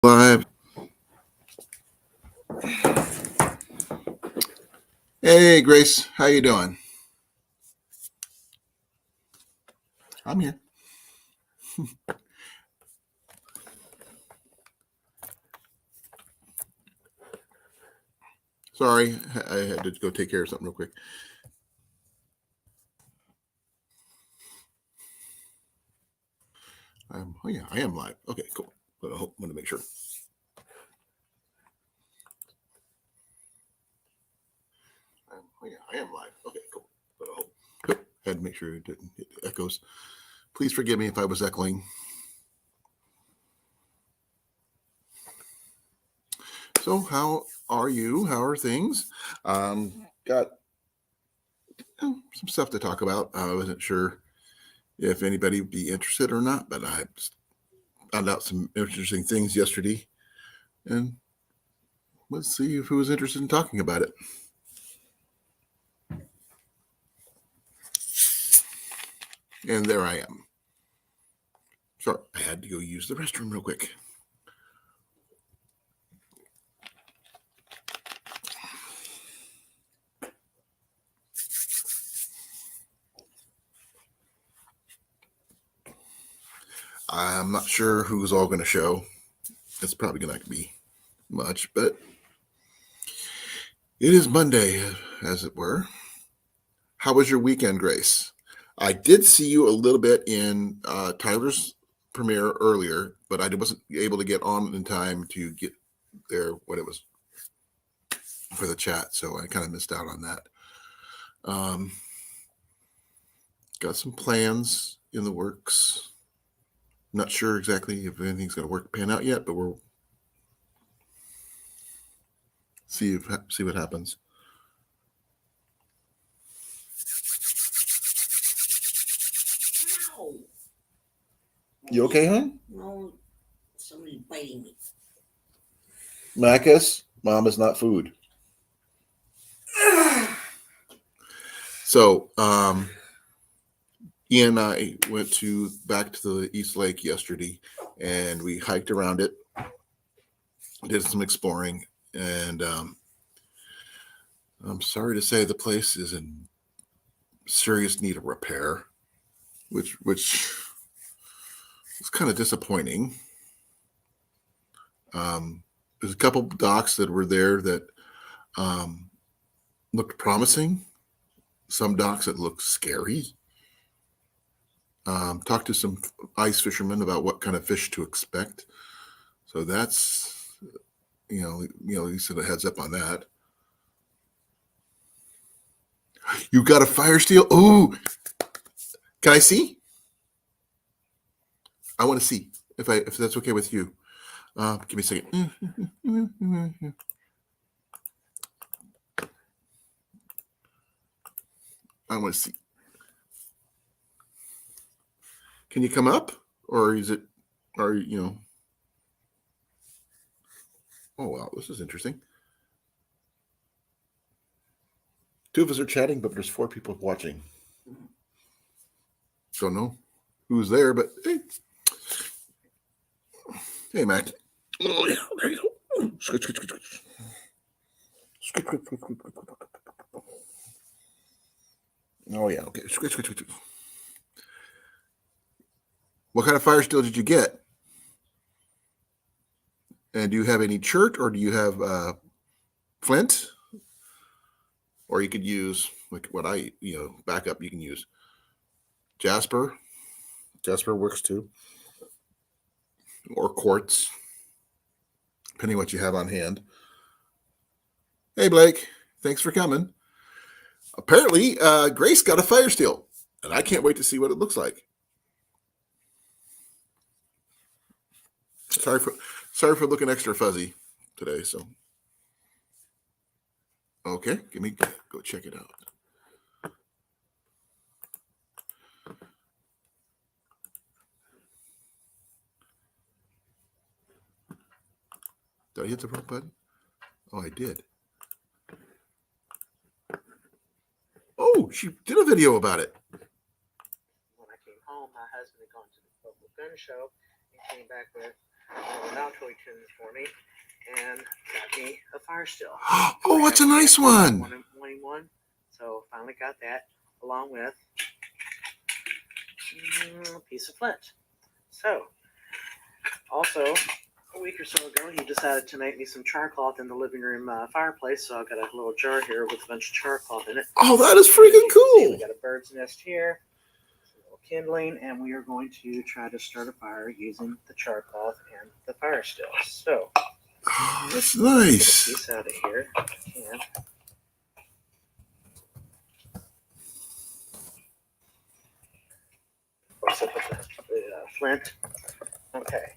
Live. Hey, Grace, how you doing? I'm here. Sorry, I had to go take care of something real quick. Oh yeah, I am live. Okay, cool. But I want to make sure. Oh yeah, I am live. Okay, cool. But I hope. Had to make sure it didn't hit echoes. Please forgive me if I was echoing. So, how are you? How are things? Got some stuff to talk about. I wasn't sure if anybody would be interested or not, but I found out some interesting things yesterday, and let's see who was interested in talking about it. And there I am. Sorry, I had to go use the restroom real quick. I'm not sure who's all going to show. It's probably going to be much, but it is Monday, as it were. How was your weekend, Grace? I did see you a little bit in Tyler's premiere earlier, but I wasn't able to get on in time to get there when it was for the chat, so I kind of missed out on that. Got some plans in the works. Not sure exactly if anything's going to pan out yet, but we'll see what happens. Ow. You okay, hon? No, somebody's biting me. Marcus, mom is not food. So, Ian and I went back to the East Lake yesterday, and we hiked around it, did some exploring, and I'm sorry to say the place is in serious need of repair, which is kind of disappointing. There's a couple docks that were there that looked promising. Some docks that looked scary. Talked to some ice fishermen about what kind of fish to expect. So that's, you said a heads up on that. You got a fire steel? Oh, can I see? I want to see if that's okay with you. Give me a second. I want to see. Can you come up, or is it? Are you? Oh wow, this is interesting. Two of us are chatting, but there's 4 people watching. Don't know who's there, but hey. Hey, Mac. Oh, yeah. There you go. Scratch. Oh, yeah. Okay. Scratch. What kind of fire steel did you get? And do you have any chert, or do you have flint? Or you could use, like what backup, you can use Jasper. Jasper works too. Or quartz, depending what you have on hand. Hey, Blake. Thanks for coming. Apparently, Grace got a fire steel, and I can't wait to see what it looks like. Sorry for looking extra fuzzy today. So, okay, go check it out. Did I hit the wrong button? Oh, I did. Oh, she did a video about it. When I came home, my husband had gone to the local gun show and came back with without toy tins for me, and got me a fire still. Oh, that's a nice one. One. So finally got that, along with a piece of flint. So, also, a week or so ago, he decided to make me some char cloth in the living room fireplace. So I've got a little jar here with a bunch of char cloth in it. Oh, that is freaking cool. We got a bird's nest here, some little kindling, and we are going to try to start a fire using the char cloth and the fire still. So, oh, that's nice. Get a piece out of here. And also put the flint. Okay.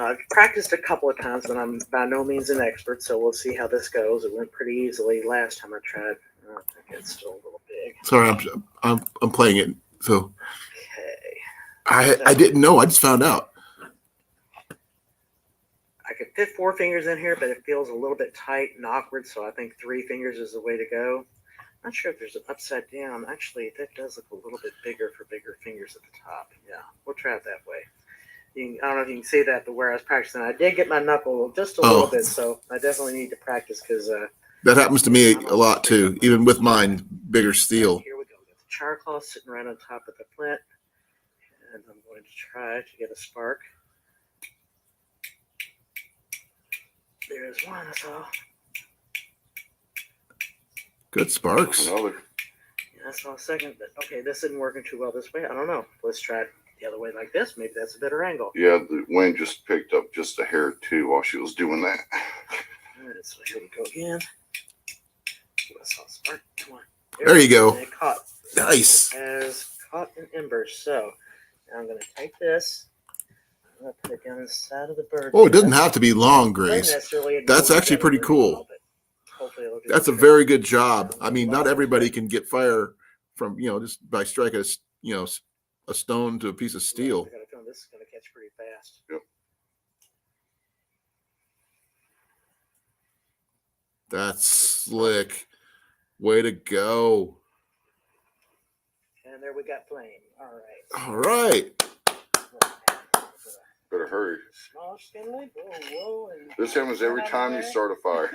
I've practiced a couple of times, but I'm by no means an expert, so we'll see how this goes. It went pretty easily last time I tried. I think it's still a little big. Sorry, I'm playing it. So okay. I didn't know. I just found out. I could fit 4 fingers in here, but it feels a little bit tight and awkward, so I think 3 fingers is the way to go. Not sure if there's an upside down. Actually, that does look a little bit bigger for bigger fingers at the top. Yeah, we'll try it that way. I don't know if you can see that, but where I was practicing, I did get my knuckle just a little bit, so I definitely need to practice because that happens to me a lot too, even with mine bigger steel. Here we go. Got the char cloth sitting right on top of the flint, and I'm going to try to get a spark. There's one. I saw. Good sparks. Yeah, I saw a second, but okay, this isn't working too well this way. I don't know. Let's try it the other way like this.Maybe that's a better angle. Yeah, the wind just picked up just a hair too while she was doing that. All right, so here we go again. I saw a spark. Come on. There you go. It caught. Nice. As caught in embers. So now I'm going to take this. I'm going to put it down the side of the bird. Oh, it doesn't have to be long, Grace. That's actually pretty cool. That's a very good job. I mean, not everybody can get fire from, just by striking a stone to a piece of steel. I got a feeling this is going to catch pretty fast. Yep. That's slick. Way to go. And there we got flame. All right. All right. Better hurry. Small skinley. Whoa. And this happens every time you start a fire.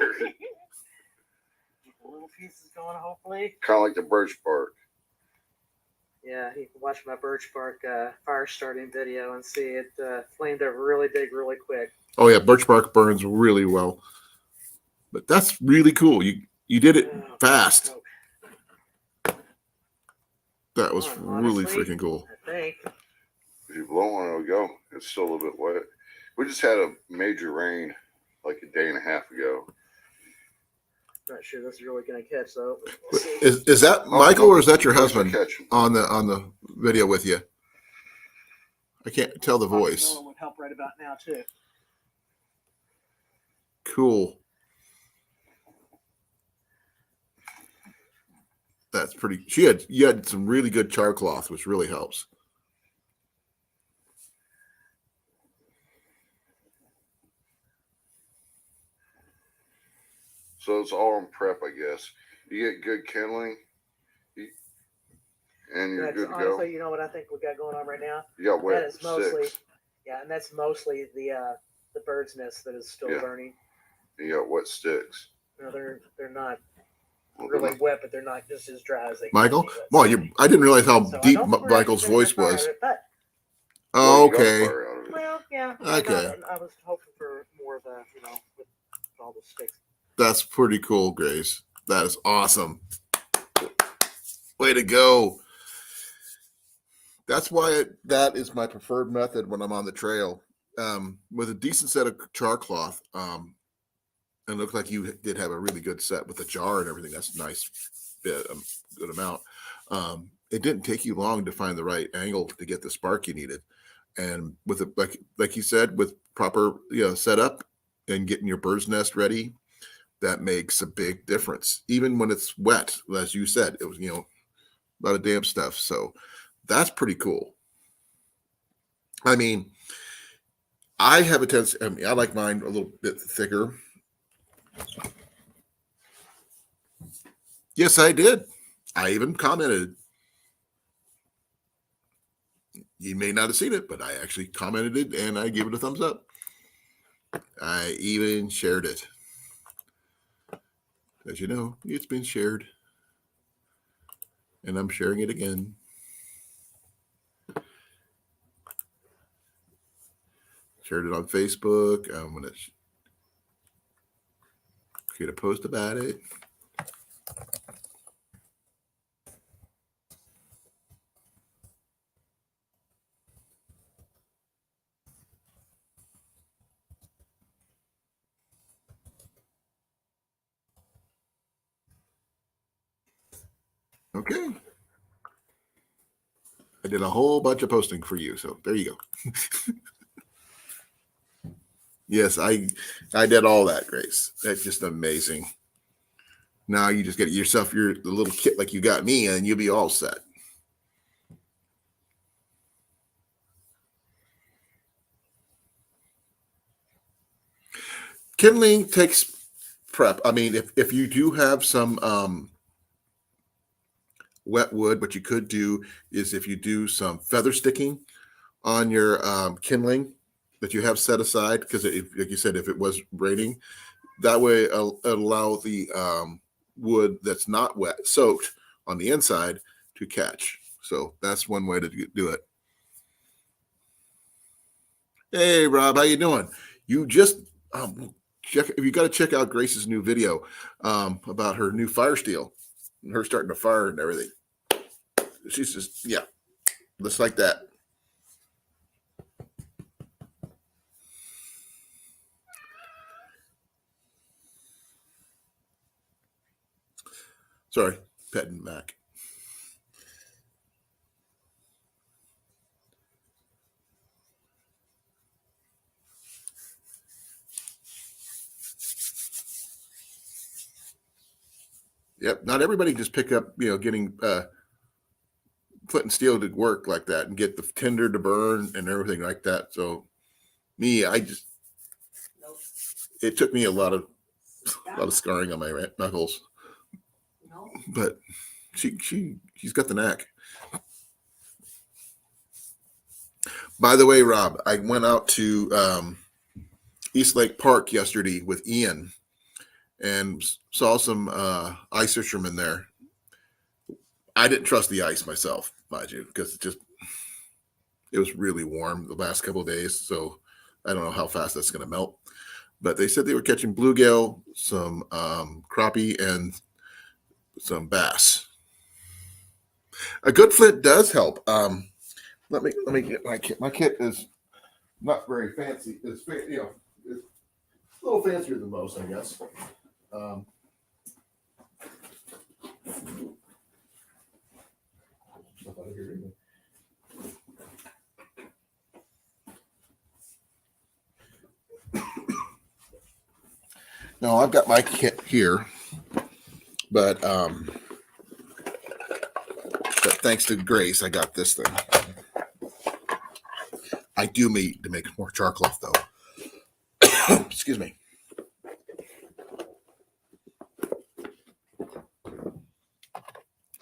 Little pieces going, hopefully. Kind of like the birch bark. Yeah, you can watch my birch bark fire starting video and see it flamed up really big, really quick. Oh yeah, birch bark burns really well. But that's really cool. You did it fast. That was really freaking cool. I think. If you blow on it, it'll go. It's still a little bit wet. We just had a major rain like a day and a half ago. Not sure this is really going to catch though. Is that Michael or is that your husband on the video with you? I can't tell the voice. Would help right about now too. Cool. That's pretty. You had some really good char cloth, which really helps. So it's all in prep, I guess. You get good kindling, and you're good to go. Honestly, you know what I think we got going on right now? You got wet sticks. Yeah, and that's mostly the bird's nest that is still burning. You got wet sticks. No, they're not really wet, but they're not just as dry as they. Michael, well, I didn't realize how deep Michael's voice was. Oh, okay. Well, yeah. Okay. I was hoping for more of a, with all the sticks. That's pretty cool, Grace. That is awesome. Way to go. That's why that is my preferred method when I'm on the trail. With a decent set of char cloth, and it looked like you did have a really good set with the jar and everything. That's a nice bit, good amount. It didn't take you long to find the right angle to get the spark you needed. And with it, like you said, with proper setup and getting your bird's nest ready, that makes a big difference. Even when it's wet, as you said, it was a lot of damp stuff. So that's pretty cool. I mean, I have a tendency. I mean, I like mine a little bit thicker. Yes, I did. I even commented. You may not have seen it, but I actually commented it and I gave it a thumbs up. I even shared it. As you know, it's been shared. And I'm sharing it again. Shared it on Facebook. I'm going to create a post about it. Okay. I did a whole bunch of posting for you. So there you go. Yes, I did all that, Grace. That's just amazing. Now you just get yourself the little kit like you got me, and you'll be all set. Kindling takes prep. I mean, if you do have some wet wood, what you could do is if you do some feather sticking on your kindling that you have set aside, because like you said, if it was raining, that way it'll allow the wood that's not wet, soaked on the inside to catch. So that's one way to do it. Hey, Rob, how you doing? You just you got to check out Grace's new video about her new fire steel, her starting to fire and everything. She's just, yeah, just like that. Sorry, petting Mac. Yep, not everybody just pick up, getting flint and steel to work like that and get the tinder to burn and everything like that. So me, Nope. it took me a lot of scarring on my knuckles, No. but she's got the knack. By the way, Rob, I went out to East Lake Park yesterday with Ian and saw some ice fishermen there. I didn't trust the ice myself, mind you, because it was really warm the last couple of days. So I don't know how fast that's going to melt. But they said they were catching bluegill, some crappie, and some bass. A good flint does help. Let me get my kit. My kit is not very fancy. It's it's a little fancier than most, I guess. No, I've got my kit here, but thanks to Grace, I got this thing. I do need to make more char cloth, though. Excuse me.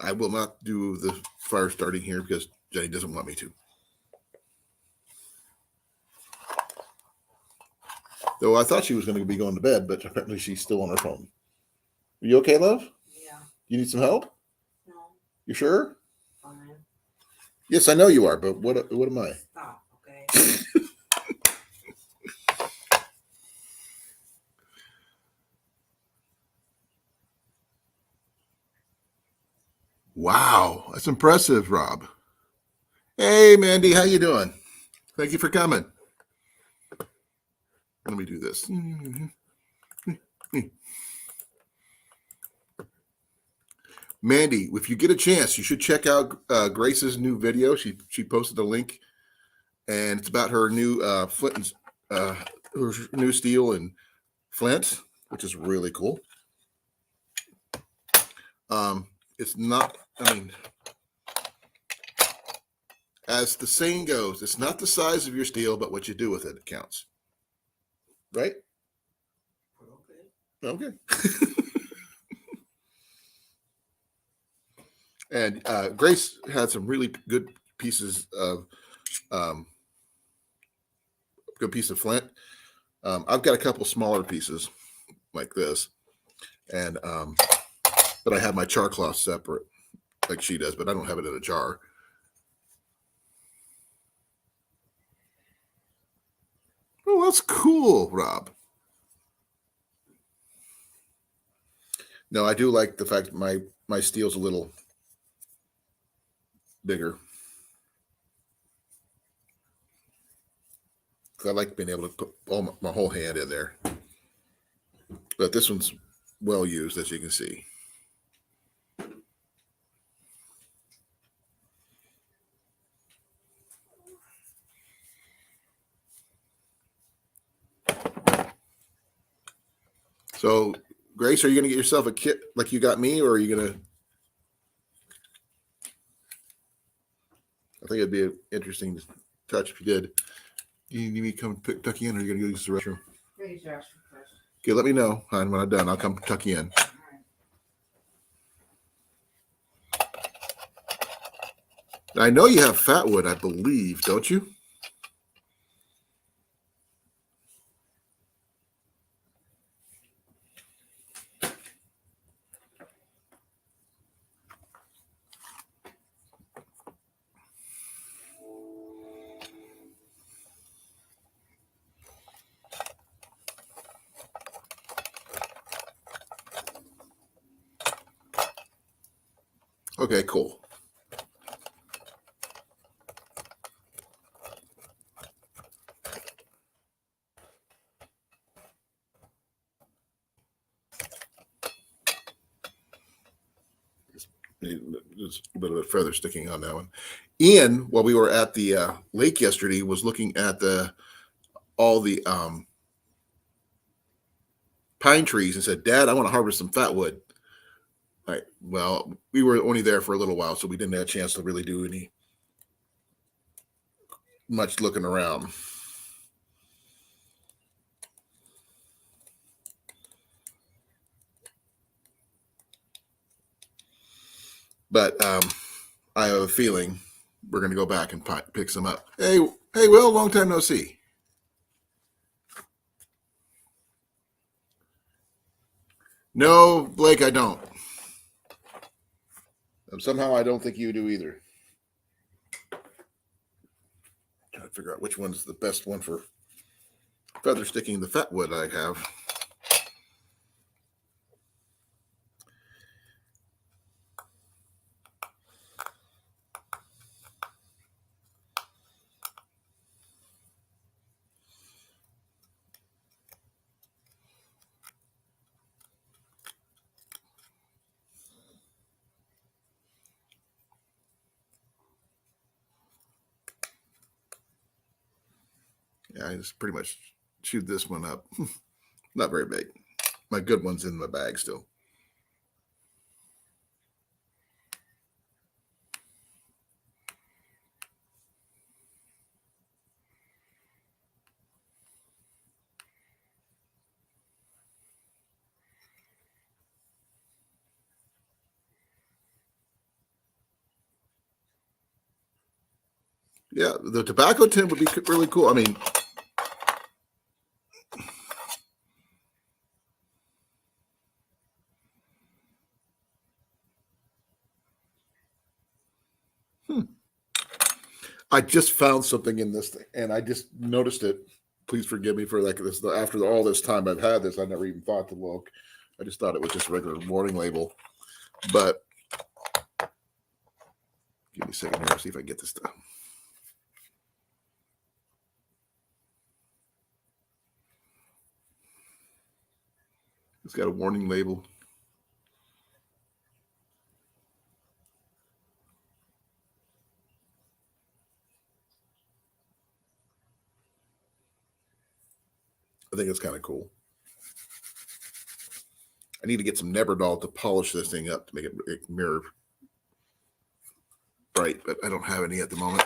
I will not do the fire starting here because Jenny doesn't want me to. Though I thought she was going to be going to bed, but apparently she's still on her phone. Are you okay, love? Yeah. You need some help? No. You sure? Fine. Yes, I know you are, but what am I? Stop. Okay. Wow, that's impressive, Rob. Hey, Mandy, how you doing? Thank you for coming. Let me do this. Mandy, if you get a chance, you should check out Grace's new video. She posted a link, and it's about her new flint and her new steel and flint, which is really cool. It's not. I mean, as the saying goes, it's not the size of your steel, but what you do with it counts. Right? Okay. And Grace had some really good pieces of good piece of flint. I've got a couple smaller pieces like this, and but I have my char cloth separate like she does, but I don't have it in a jar. Oh, that's cool, Rob. No, I do like the fact that my steel's a little bigger. I like being able to put all my whole hand in there. But this one's well used, as you can see. So, Grace, are you going to get yourself a kit like you got me, or are you going to? I think it'd be an interesting touch if you did. You need me to come tuck you in, or are you going to go use the restroom? Use the restroom first. Okay, let me know, hon, when I'm done. I'll come tuck you in. I know you have fatwood, I believe, don't you? Okay, cool. There's a bit of a feather sticking on that one. Ian, while we were at the lake yesterday, was looking at all the pine trees and said, "Dad, I want to harvest some fatwood." All right. Well, we were only there for a little while, so we didn't have a chance to really do much looking around. But I have a feeling we're going to go back and pick some up. Hey, Will, long time no see. No, Blake, I don't. Somehow I don't think you do either. Trying to figure out which one's the best one for feather sticking the fatwood I have. Yeah, I just pretty much chewed this one up. Not very big. My good one's in my bag still. Yeah, the tobacco tin would be really cool. I mean, I just found something in this thing, and I just noticed it. Please forgive me for like this. After all this time I've had this, I never even thought to look. I just thought it was just a regular warning label. But give me a second here, see if I can get this stuff. It's got a warning label. I think it's kind of cool. I need to get some Neverdoll to polish this thing up to make it mirror bright, but I don't have any at the moment.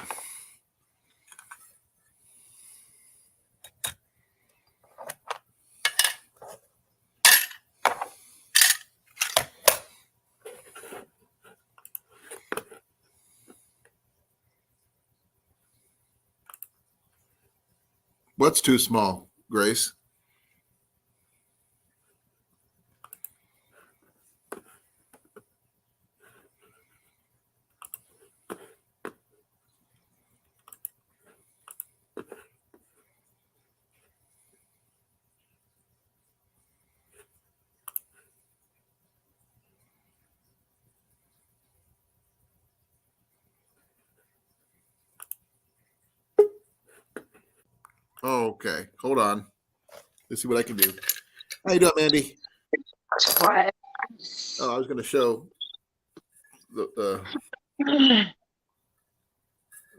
What's too small, Grace? Okay, hold on. Let's see what I can do. How you doing, Mandy? What? Oh, I was going to show the I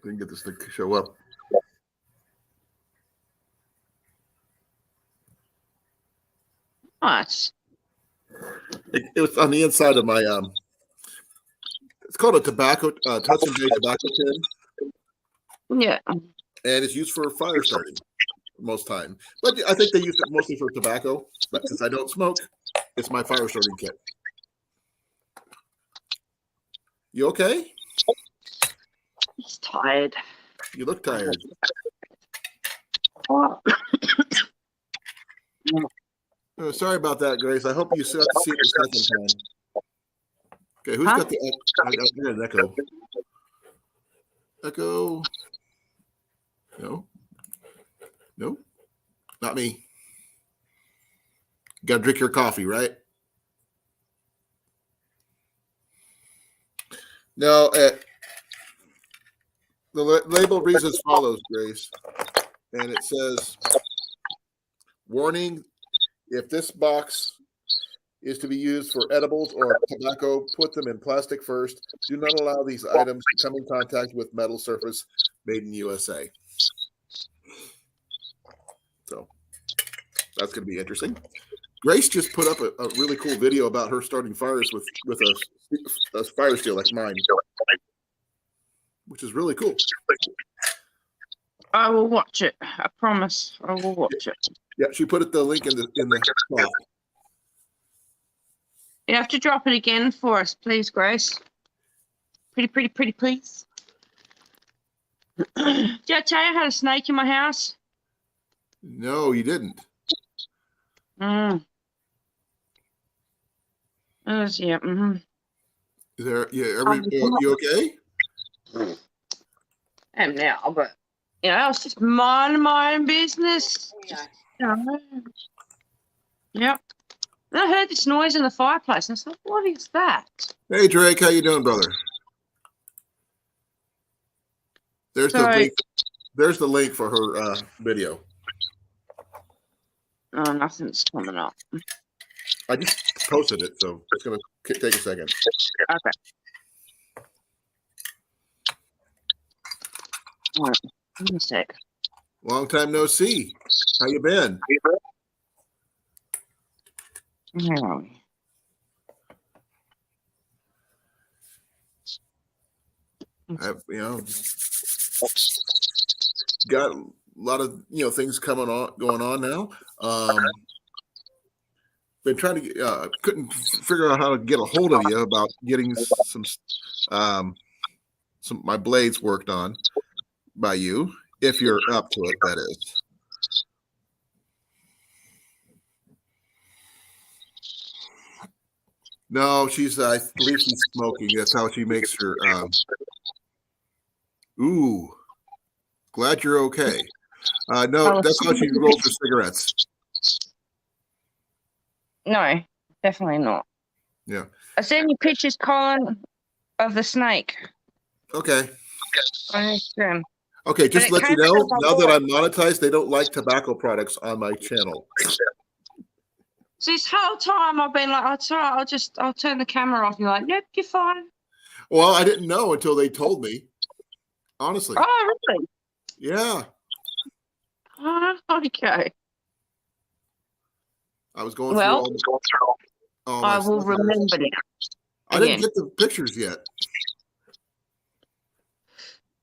can get this thing to show up. What? It was on the inside of my It's called a tobacco touch and base tobacco tin, Yeah. and it's used for fire starting most time. But I think they use it mostly for tobacco. But since I don't smoke, it's my fire starting kit. You okay? He's tired. You look tired. Oh. Oh, sorry about that, Grace. I hope you still have to see it the second time. Okay, who's Huh? got the I got an echo? Echo. No, not me. You got to drink your coffee, right? No, the label reads as follows, Grace, and it says, warning, if this box is to be used for edibles or tobacco, put them in plastic first. Do not allow these items to come in contact with metal surface made in USA. So that's going to be interesting. Grace just put up a really cool video about her starting fires with a fire steel like mine, which is really cool. I will watch it. I promise. I will watch it. Yeah, she put the link in the chat. You have to drop it again for us, please, Grace. Pretty, please. Did I tell you I had a snake in my house? No, you didn't. It was, yeah. Is there? Yeah, you okay? I am now, but you know, I was just minding my own business. Yeah. You know. Yep. And I heard this noise in the fireplace, and I thought, "What is that?" Hey, Drake, how you doing, brother? There's the Sorry. link. There's the link for her video. Oh, nothing's coming up. I just posted it, so it's gonna take a second. Okay. All right. Give me a sec. Long time no see. How you been? Where are we? I've got a lot of things going on now. Been trying to couldn't figure out how to get a hold of you about getting some my blades worked on by you, if you're up to it, that is. No, I believe she's smoking. That's how she makes her. Ooh, glad you're okay. No, that's how she rolls her cigarettes. No, definitely not. Yeah. I sent you pictures, Colin, of the snake Okay. on Instagram. Okay, just to But let it you know, came from now that my I'm monetized, they don't like tobacco products on my channel. So this whole time I've been like, "Oh, it's all right. I'll turn the camera off." And you're like, "Nope, you're fine." Well, I didn't know until they told me. Honestly. Oh, really? Yeah. Oh, okay. I was going Well, through all my I will stuff. remember now. I didn't again. get the pictures yet.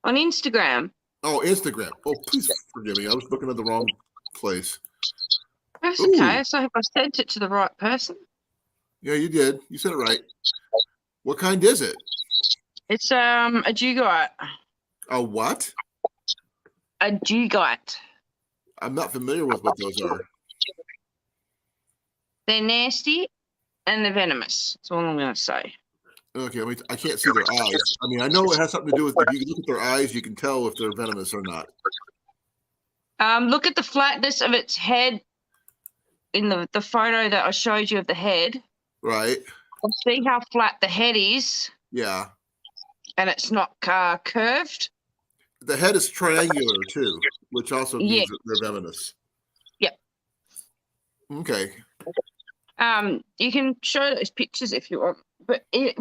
On Instagram. Oh, Instagram. Oh, please forgive me. I was looking at the wrong place. That's Ooh. okay. So I hope I sent it to the right person. Yeah, you did. You said it right. What kind is it? It's a dugite. A what? A dugite. I'm not familiar with what those are. They're nasty and they're venomous. That's all I'm going to say. Okay, I can't see their eyes. I mean, I know it has something to do with if you look at their eyes, you can tell if they're venomous or not. Look at the flatness of its head in the photo that I showed you of the head. Right. See how flat the head is, Yeah. and it's not curved. The head is triangular too, which also means that they're venomous. Yep. Okay. You can show those pictures if you want, but it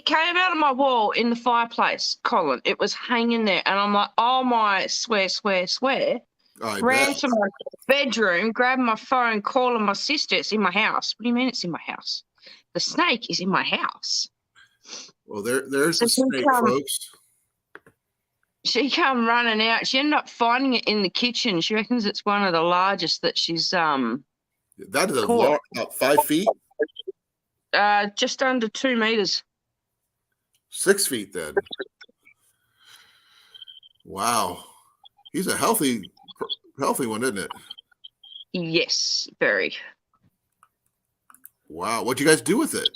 came out of my wall in the fireplace, Colin. It was hanging there, and I'm like, oh my, swear. I Ran bet. to my bedroom, grabbed my phone, calling my sister. It's in my house. What do you mean it's in my house? The snake is in my house. Well, there's So the snake, folks. She come running out. She ended up finding it in the kitchen. She reckons it's one of the largest that she's That is a caught. long, about 5 feet. Just under 2 meters. 6 feet then. Wow. He's a healthy one, isn't it? Yes, very. Wow. What'd you guys do with it?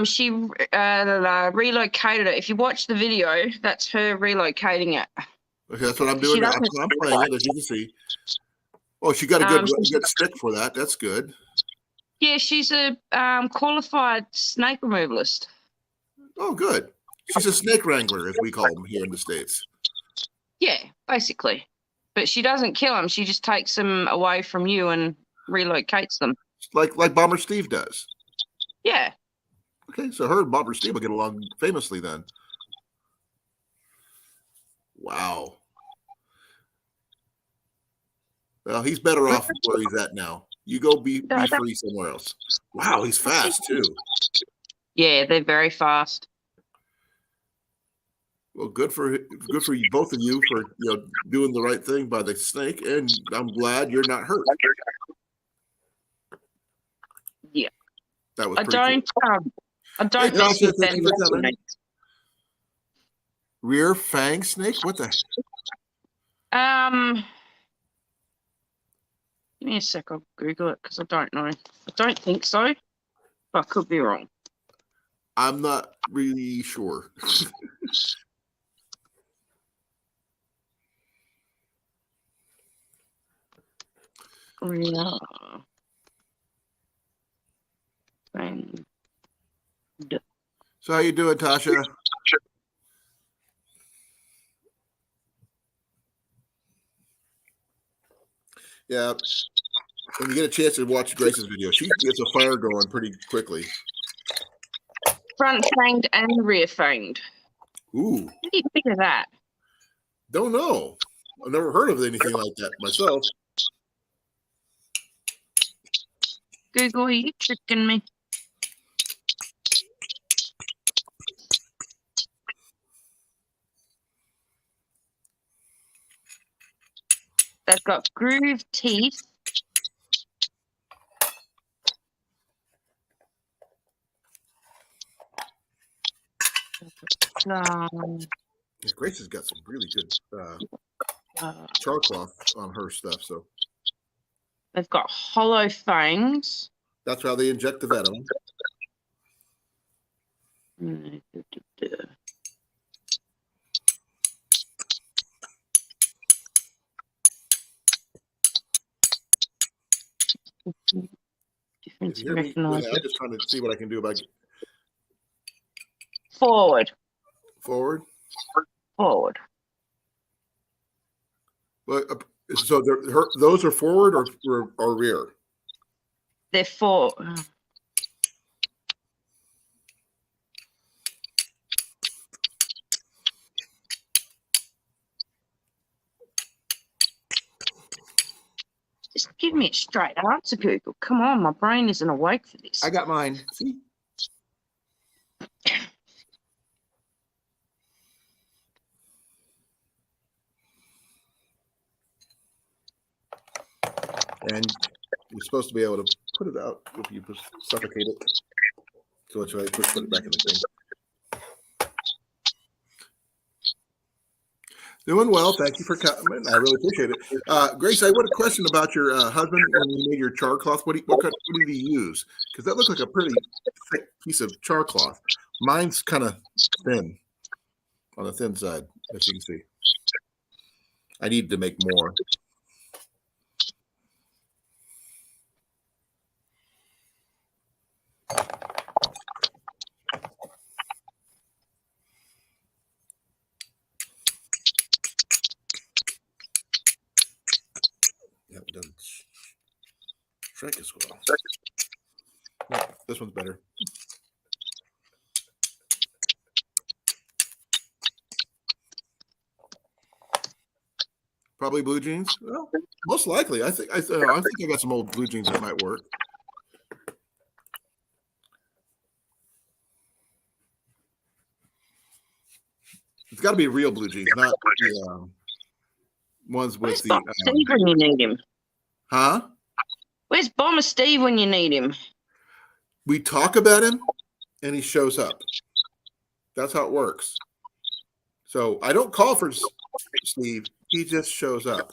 She relocated it. If you watch the video, that's her relocating it. Okay, that's what I'm doing. I'm playing it, as you can see. Oh, she got a good stick for that. That's good. Yeah, she's a qualified snake removalist. Oh, good. She's a snake wrangler, as we call them here in the States. Yeah, basically. But she doesn't kill them. She just takes them away from you and relocates them. Like Bomber Steve does. Yeah. Okay, so her and Bomber Steve will get along famously then. Wow. Well, he's better off where he's at now. You go be free somewhere else. Wow, he's fast too. Yeah, they're very fast. Well, good for you, both of you, for doing the right thing by the snake, and I'm glad you're not hurt. Yeah. That was pretty cool. I don't mess with them. Rear fang snake? What the? Give me a sec. I'll Google it because I don't know. I don't think so, but I could be wrong. I'm not really sure. Rear fang. So how you doing, Tasha? Yeah. When you get a chance to watch Grace's video, she gets a fire going pretty quickly. Front fanged and rear fanged. Ooh. How do you figure that? Don't know. I've never heard of anything like that myself. Google, are you tricking me? They've got grooved teeth. Grace has got some really good char cloth on her stuff. So they've got hollow fangs. That's how they inject the venom. I'm just trying to see what I can do about forward. But so those are forward or rear? They're forward. Just give me a straight answer, Google. Come on, my brain isn't awake for this. I got mine. See? And you're supposed to be able to put it out if you suffocate it. So that's right. Put it back in the thing. Doing well. Thank you for coming. I really appreciate it. Grace, I had a question about your husband when you made your char cloth. What did he use? Because that looked like a pretty thick piece of char cloth. Mine's kind of thin, on the thin side, as you can see. I need to make more. Yeah, it doesn't shrink as well. No, this one's better. Probably blue jeans. Well, most likely. I think I got some old blue jeans that might work. It's got to be real blue jeans, not the ones with Where's the. Bomber Steve when you need him? Huh? Where's Bomber Steve when you need him? We talk about him, and he shows up. That's how it works. So I don't call for Steve. He just shows up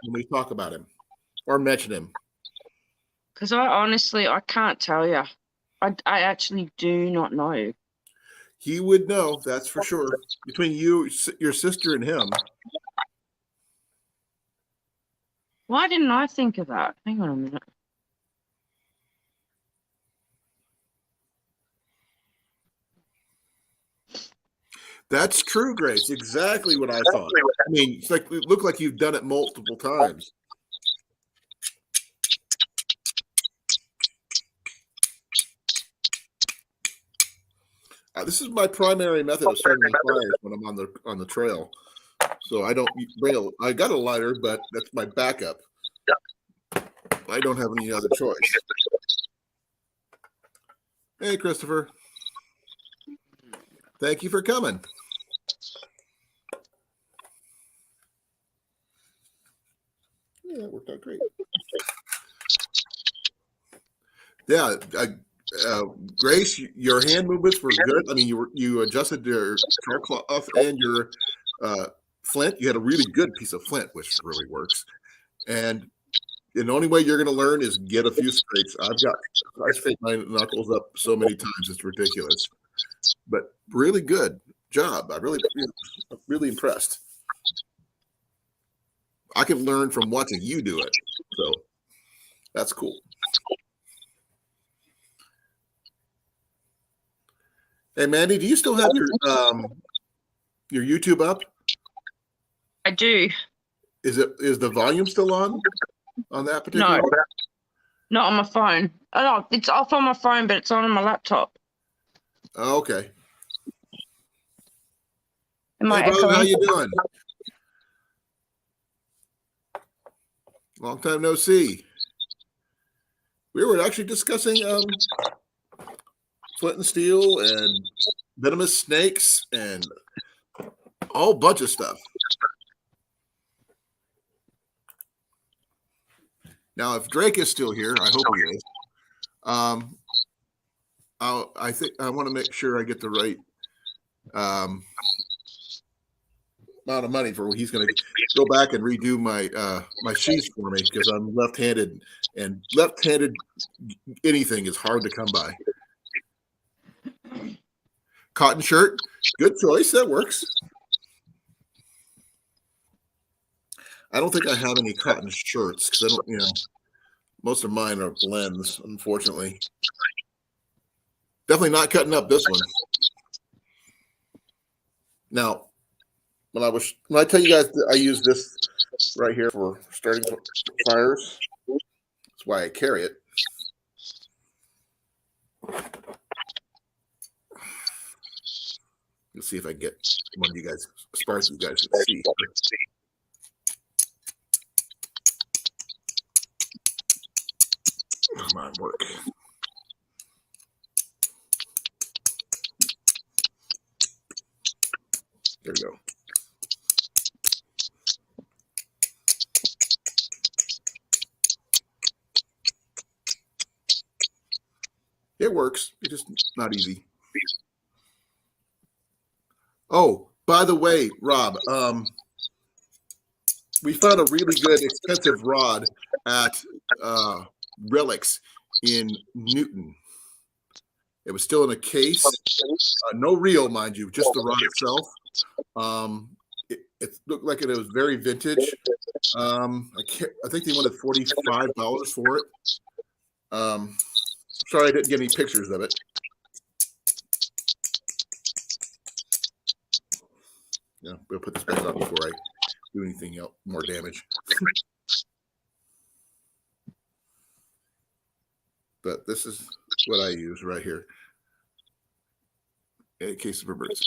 when we talk about him or mention him. Because I can't tell you. I actually do not know. He would know, that's for sure. Between you, your sister, and him. Why didn't I think of that? Hang on a minute. That's true, Grace. Exactly what I thought. I mean, it's like it looked like you've done it multiple times. This is my primary method of starting fires when I'm on the trail. So I don't bring I got a lighter, but that's my backup. I don't have any other choice. Hey, Christopher. Thank you for coming. Yeah, that worked out great. Yeah, Grace, your hand movements were good. I mean, you adjusted your char cloth and your flint. You had a really good piece of flint, which really works. And the only way you're going to learn is get a few scrapes. I scraped my knuckles up so many times, it's ridiculous. But really good job. I'm really impressed. I can learn from watching you do it. So that's cool. Hey, Mandy, do you still have your YouTube up? I do. Is the volume still on that particular? No, not on my phone. Oh, no, it's off on my phone, but it's on my laptop. Oh, okay. Am I Hey, brother, how echoing? you doing? Long time no see. We were actually discussing flint and steel and venomous snakes and a whole bunch of stuff. Now, if Drake is still here, I hope he is. I think I want to make sure I get the right amount of money for what he's going to go back and redo my sheaths for me because I'm left-handed, and left-handed anything is hard to come by. Cotton shirt, good choice. That works. I don't think I have any cotton shirts because I don't, most of mine are blends, unfortunately. Definitely not cutting up this one. Now, when I tell you guys that I use this right here for starting fires, that's why I carry it. Let's see if I can get one of you guys, as far as you guys can see. Come on, work. There we go. It works. It's just not easy. Oh, by the way, Rob, we found a really good expensive rod at Relics in Newton. It was still in a case, no reel, mind you, just the rod itself. It looked like it was very vintage. I think they wanted $45 for it. Sorry, I didn't get any pictures of it. Yeah, we'll put this back on before I do anything else, more damage. But this is what I use right here in case of emergency.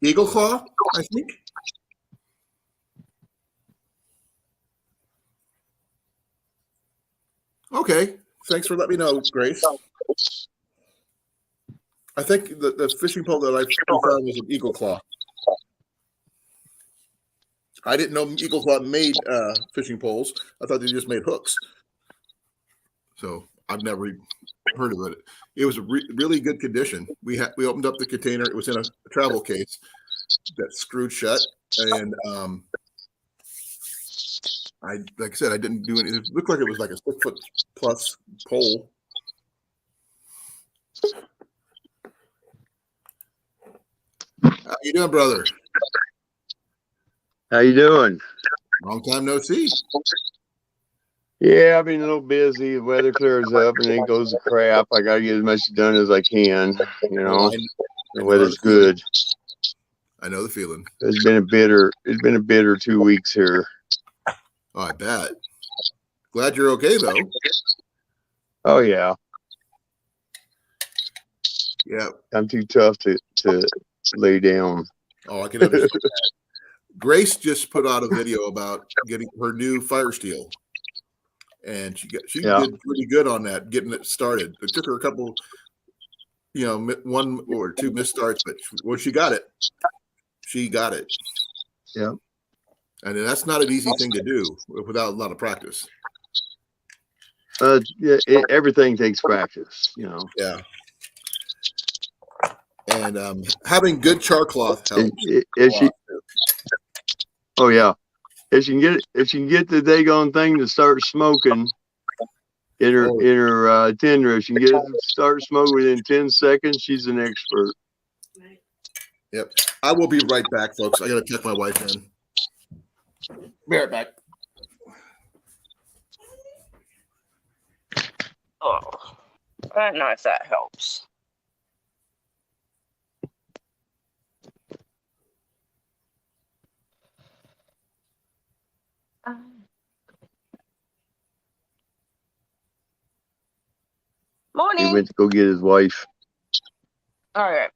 Eagle Claw, I think. Okay, thanks for letting me know, Grace. I think the fishing pole that I found was an Eagle Claw. I didn't know Eagle Claw made fishing poles. I thought they just made hooks. So I've never heard of it. It was a really good condition. We opened up the container. It was in a travel case that screwed shut, and like I said, I didn't do anything. It looked like it was like a 6 foot plus pole. How you doing, brother? How you doing? Long time no see. Yeah, I've been a little busy. The weather clears up and then it goes to crap. I gotta get as much done as I can. You know, the weather's good. I know the feeling. It's been a bitter 2 weeks here. Oh, I bet. Glad you're okay though. Oh yeah. Yeah. I'm too tough to lay down. Oh, I can understand that. Grace just put out a video about getting her new fire steel, and she did pretty good on that, getting it started. It took her a couple, 1 or 2 misstarts, but when she got it, she got it. Yeah. And that's not an easy thing to do without a lot of practice. Everything takes practice, Yeah. And having good char cloth helps. Oh yeah. If you can get the daggone thing to start smoking in her tender, if she can get it to start smoking within 10 seconds, she's an expert. Yep. I will be right back, folks. I gotta check my wife in. Be right back. Oh, I don't know if that helps. Morning. He went to go get his wife. All right.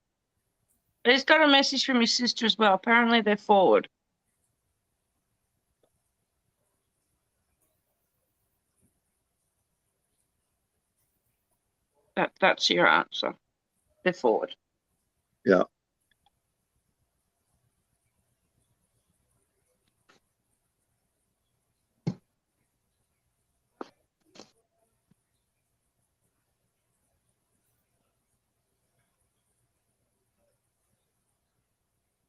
He's got a message from his sister as well. Apparently they're forward. That's your answer. They're forward. Yeah.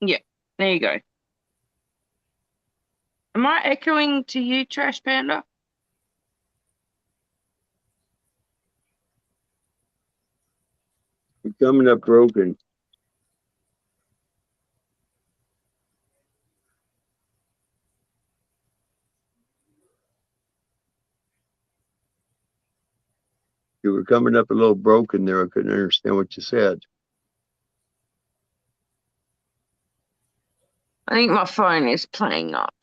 Yeah, there you go. Am I echoing to you, Trash Panda? We're coming up broken. You were coming up a little broken there. I couldn't understand what you said. I think my phone is playing up.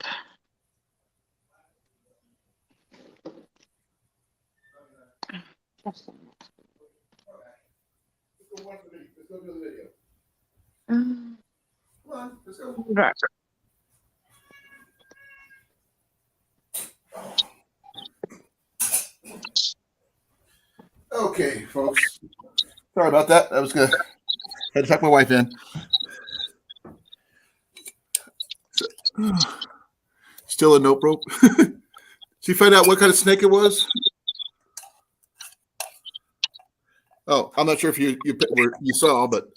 Right. Okay, folks. Sorry about that. I was gonna had to tuck my wife in. Still a note rope. Did you find out what kind of snake it was? Oh, I'm not sure if you saw, but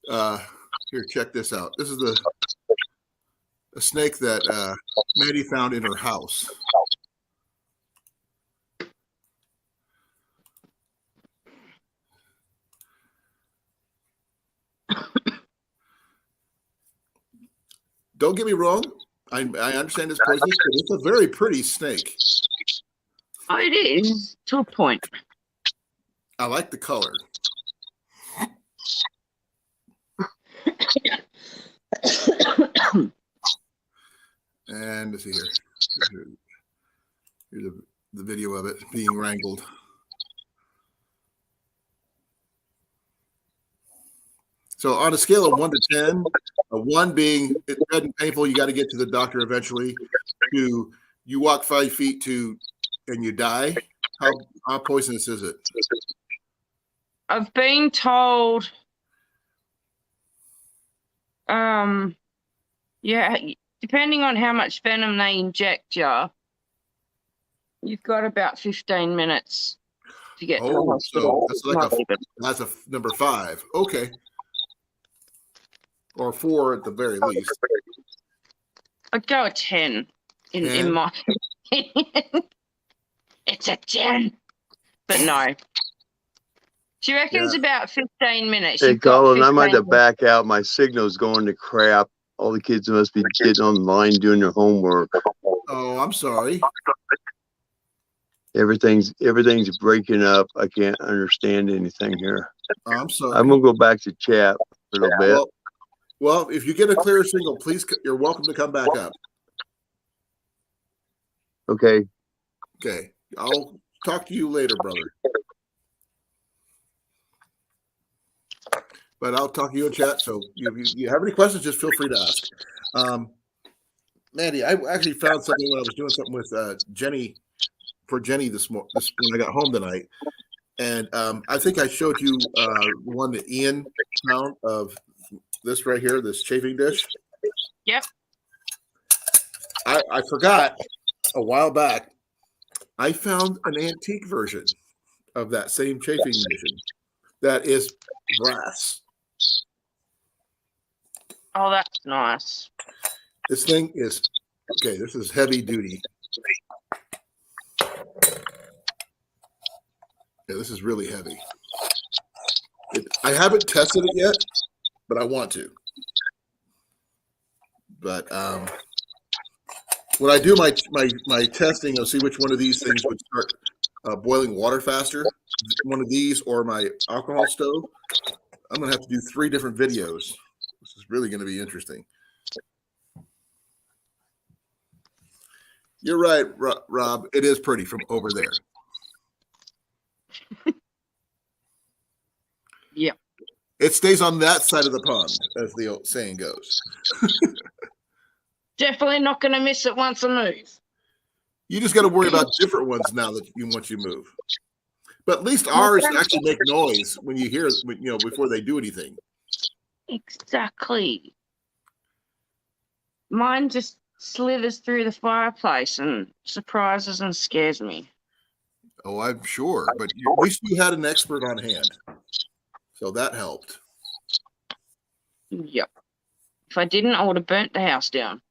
Here, check this out. This is a snake that Maddie found in her house. Don't get me wrong. I understand it's poisonous, but it's a very pretty snake. Oh, it is to a point. I like the color. And let's see here. Here's the video of it being wrangled. So on a scale of 1 to 10, a 1 being it's red and painful, you got to get to the doctor eventually, to you walk 5 feet and you die, how poisonous is it? I've been told, yeah, depending on how much venom they inject you, you've got about 15 minutes to get to the Oh, hospital. so that's a number 5. Okay. Or 4 at the very least. I'd go a 10 in 10? my opinion. It's a 10. But no. She reckons about 15 minutes. Hey, You've got Colin, I might 15 have back out. My signal's going to crap. All the kids must be getting online doing their homework. Oh, I'm sorry. Everything's breaking up. I can't understand anything here. I'm sorry. I'm gonna go back to chat for a little bit. Well, if you get a clear signal, please, you're welcome to come back up. Okay. Okay. I'll talk to you later, brother. But I'll talk to you in chat. So if you have any questions, just feel free to ask. Mandy, I actually found something when I was doing something with Jenny this when I got home tonight. And I think I showed you one that Ian found of this right here, this chafing dish. Yep. I forgot a while back, I found an antique version of that same chafing dish that is brass. Oh, that's nice. This thing is, okay, this is heavy duty. Yeah, this is really heavy. I haven't tested it yet, but I want to. But when I do my testing, I'll see which one of these things would start boiling water faster. One of these or my alcohol stove. I'm going to have to do 3 different videos. This is really going to be interesting. You're right, Rob. It is pretty from over there. Yeah. It stays on that side of the pond, as the old saying goes. Definitely not going to miss it once I move. You just got to worry about different ones now that once you move. But at least ours actually make noise when you hear, before they do anything. Exactly. Mine just slithers through the fireplace and surprises and scares me. Oh, I'm sure. But at least you had an expert on hand. So that helped. Yep. If I didn't, I would have burnt the house down.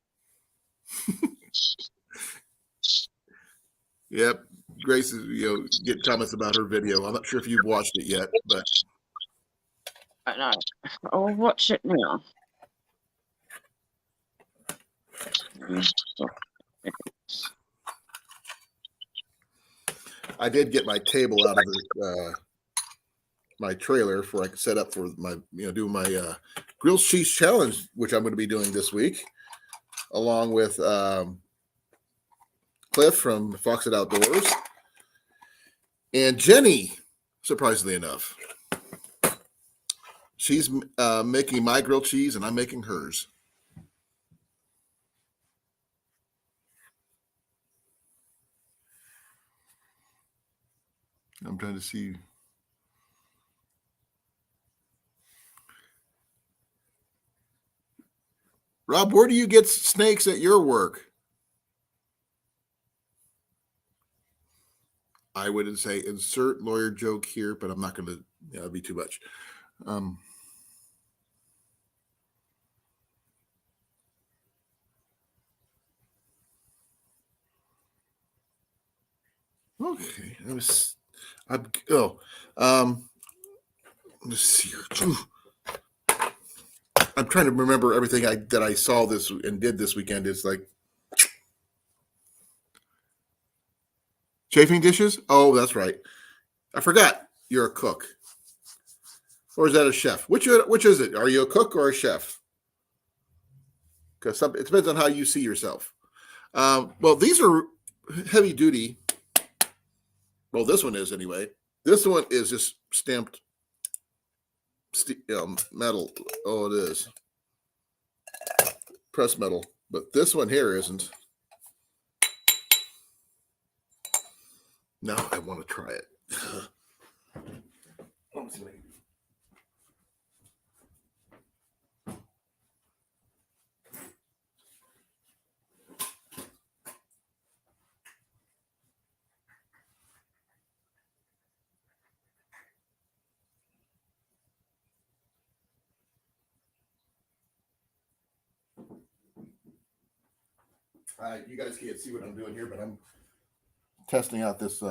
Yep. Grace is, get comments about her video. I'm not sure if you've watched it yet, but I know. I'll watch it now. I did get my table out of my trailer for I could set up for my do my grilled cheese challenge, which I'm going to be doing this week, along with Cliff from Foxit Outdoors and Jenny. Surprisingly enough, she's making my grilled cheese and I'm making hers. I'm trying to see. Rob, where do you get snakes at your work? I would say insert lawyer joke here, but I'm not going to. That'd be too much. Okay. Let's see here. Phew. I'm trying to remember everything that I saw this and did this weekend. It's like chafing dishes. Oh, that's right. I forgot. You're a cook, or is that a chef? Which is it? Are you a cook or a chef? Because it depends on how you see yourself. Well, these are heavy duty. Well, this one is anyway. This one is just stamped metal. Oh, it is pressed metal, but this one here isn't. Now I want to try it. Let's see. You guys can't see what I'm doing here, but I'm testing out this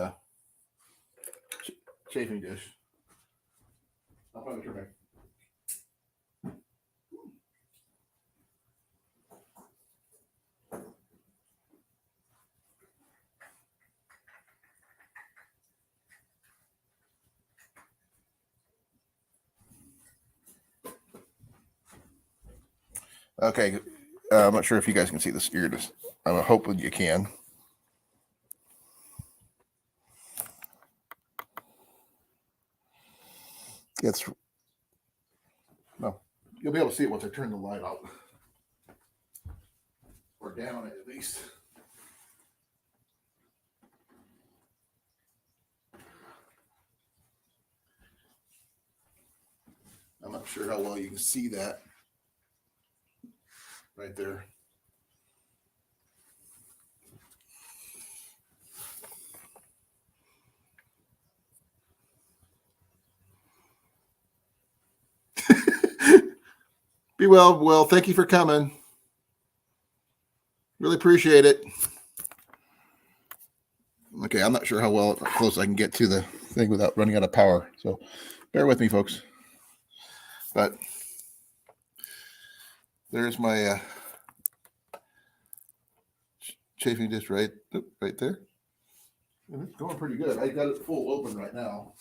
chafing dish. I'll probably turn back. Okay, I'm not sure if you guys can see this. I'm hoping you can. No, you'll be able to see it once I turn the light out, or down at least. I'm not sure how well you can see that right there. Be well. Well, thank you for coming. Really appreciate it. Okay, I'm not sure how close I can get to the thing without running out of power. So bear with me, folks. But there's my chafing dish right there. And it's going pretty good. I got it full open right now.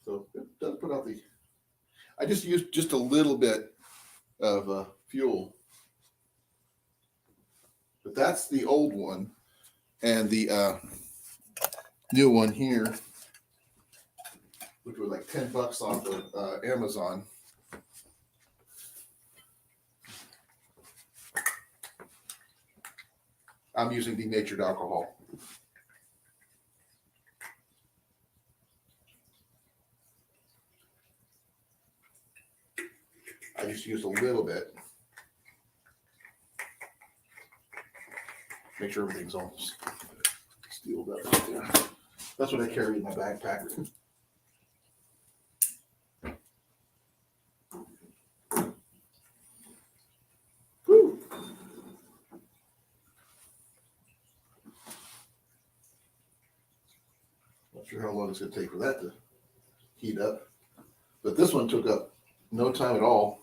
So it does put out I just used just a little bit of fuel. But that's the old one. And the new one here, which was like $10 off of Amazon. I'm using denatured alcohol. I just used a little bit. Make sure everything's all sealed up right there. That's what I carry in my backpack. Whew. Not sure how long it's going to take for that to heat up. But this one took up no time at all.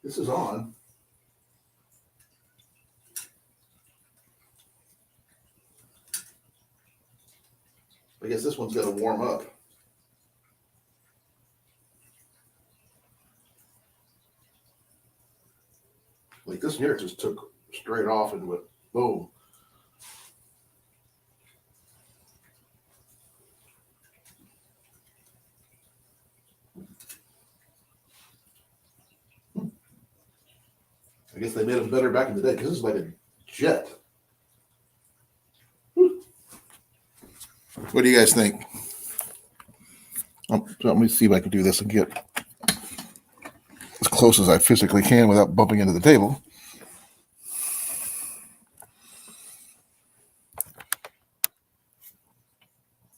This is on. I guess this one's got to warm up. Like this here just took straight off and went boom. I guess they made them better back in the day because this is like a jet. What do you guys think? Let me see if I can do this and get as close as I physically can without bumping into the table.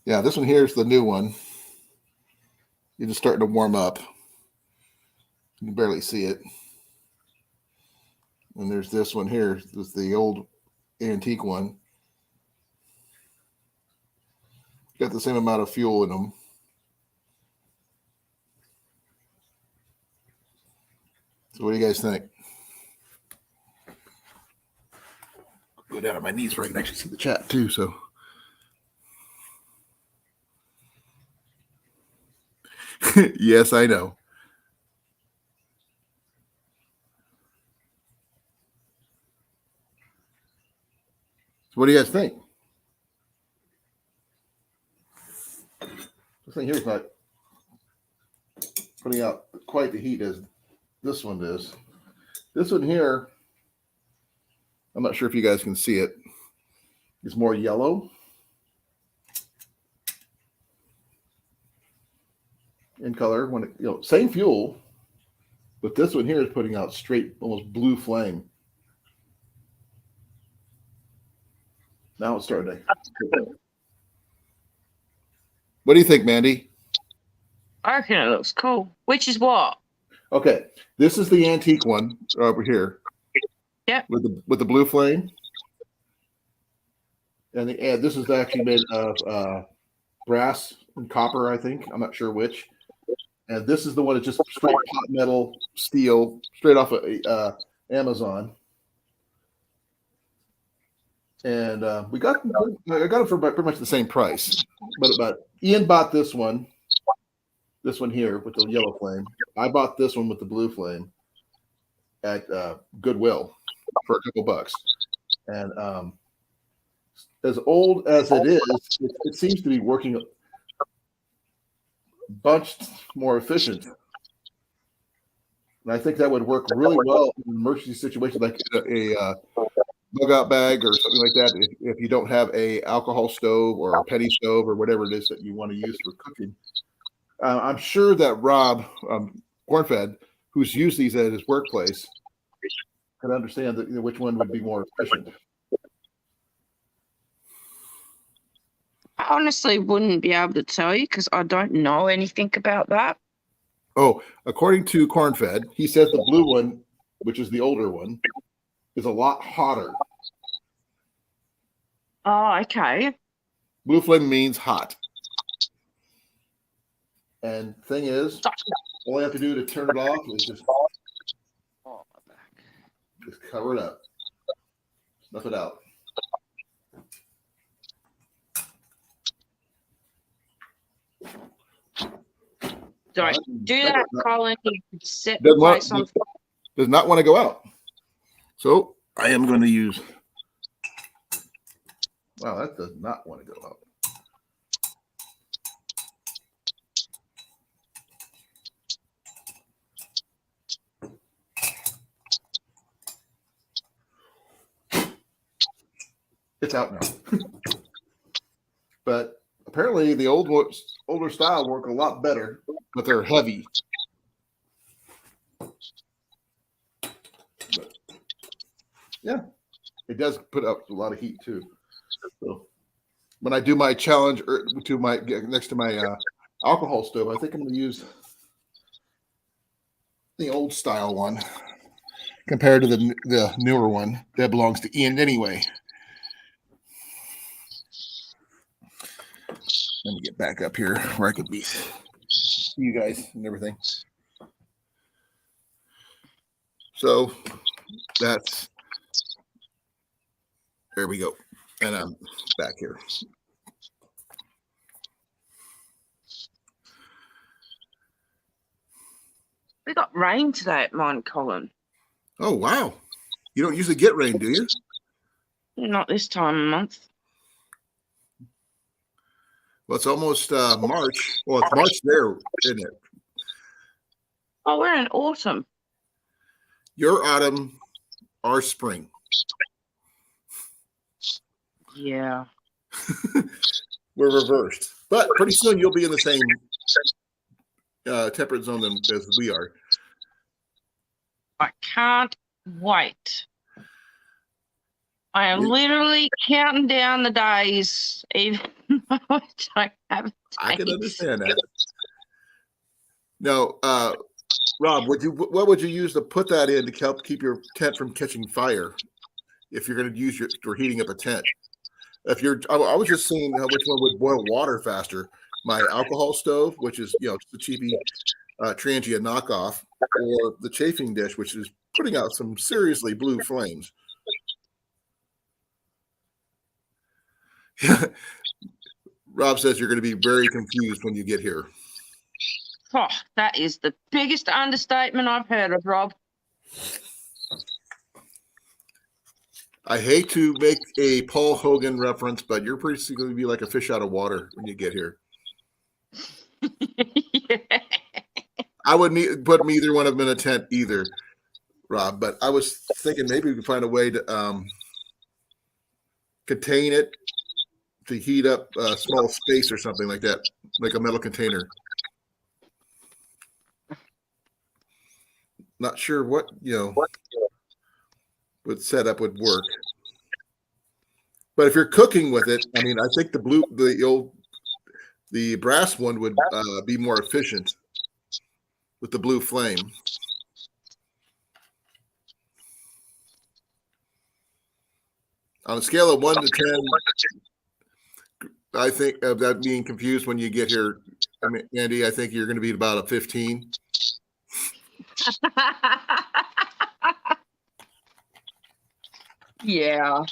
Yeah, this one here is the new one. You're just starting to warm up. You can barely see it. And there's this one here. This is the old antique one. Got the same amount of fuel in them. So what do you guys think? Go down on my knees where I can actually see the chat too. So yes, I know. So what do you guys think? This thing here is not putting out quite the heat as this one does. This one here, I'm not sure if you guys can see it. It's more yellow in color. When it, same fuel, but this one here is putting out straight, almost blue flame. Now it's starting to. What do you think, Mandy? I reckon it looks cool. Which is what? Okay, this is the antique one over here. Yep. With the blue flame, and this is actually made of brass and copper, I think. I'm not sure which. And this is the one that's just straight hot metal steel, straight off of Amazon. And I got it for pretty much the same price. But Ian bought this one here with the yellow flame. I bought this one with the blue flame at Goodwill for a couple bucks. And as old as it is, it seems to be working a bunch more efficient. And I think that would work really well in an emergency situation like a bug out bag or something like that. If you don't have a alcohol stove or a petty stove or whatever it is that you want to use for cooking. I'm sure that Rob Cornfed, who's used these at his workplace, can understand that which one would be more efficient. I honestly wouldn't be able to tell you because I don't know anything about that. Oh, according to Cornfed, he says the blue one, which is the older one, is a lot hotter. Oh, okay. Blue flame means hot. And thing is, all I have to do to turn it off is just cover it up. Snuff it out. Don't do that, Colin. You could set Does the place on. Does not want to go out. So I am going to use. Wow, that does not want to go out. It's out now. But apparently the older style work a lot better, but they're heavy. But yeah, it does put up a lot of heat too. So when I do my challenge to my next to my alcohol stove, I think I'm going to use the old style one compared to the newer one that belongs to Ian anyway. Let me get back up here where I could see you guys and everything. So that's, there we go. And I'm back here. We got rain today at mine, Colin. Oh, wow. You don't usually get rain, do you? Not this time of month. Well, it's almost March. Well, it's March there, isn't it? Oh, we're in autumn. Your autumn, our spring. Yeah. We're reversed. But pretty soon you'll be in the same temperate zone as we are. I can't wait. I am literally counting down the days, even though I don't have days. I can understand that. No, Rob, what would you use to put that in to help keep your tent from catching fire? If you're going to use for heating up a tent, I was just seeing which one would boil water faster. My alcohol stove, which is just a cheapy transient knockoff, or the chafing dish, which is putting out some seriously blue flames. Rob says you're going to be very confused when you get here. Oh, that is the biggest understatement I've heard of, Rob. I hate to make a Paul Hogan reference, but you're pretty going to be like a fish out of water when you get here. Yeah. I wouldn't put either one of them in a tent either, Rob, but I was thinking maybe we could find a way to contain it, to heat up a small space or something like that, like a metal container. Not sure what setup would work. But if you're cooking with it, I mean, I think the brass one would be more efficient with the blue flame. On a scale of 1 to 10, I think of that being confused when you get here. I mean, Andy, I think you're going to be about a 15. Yeah.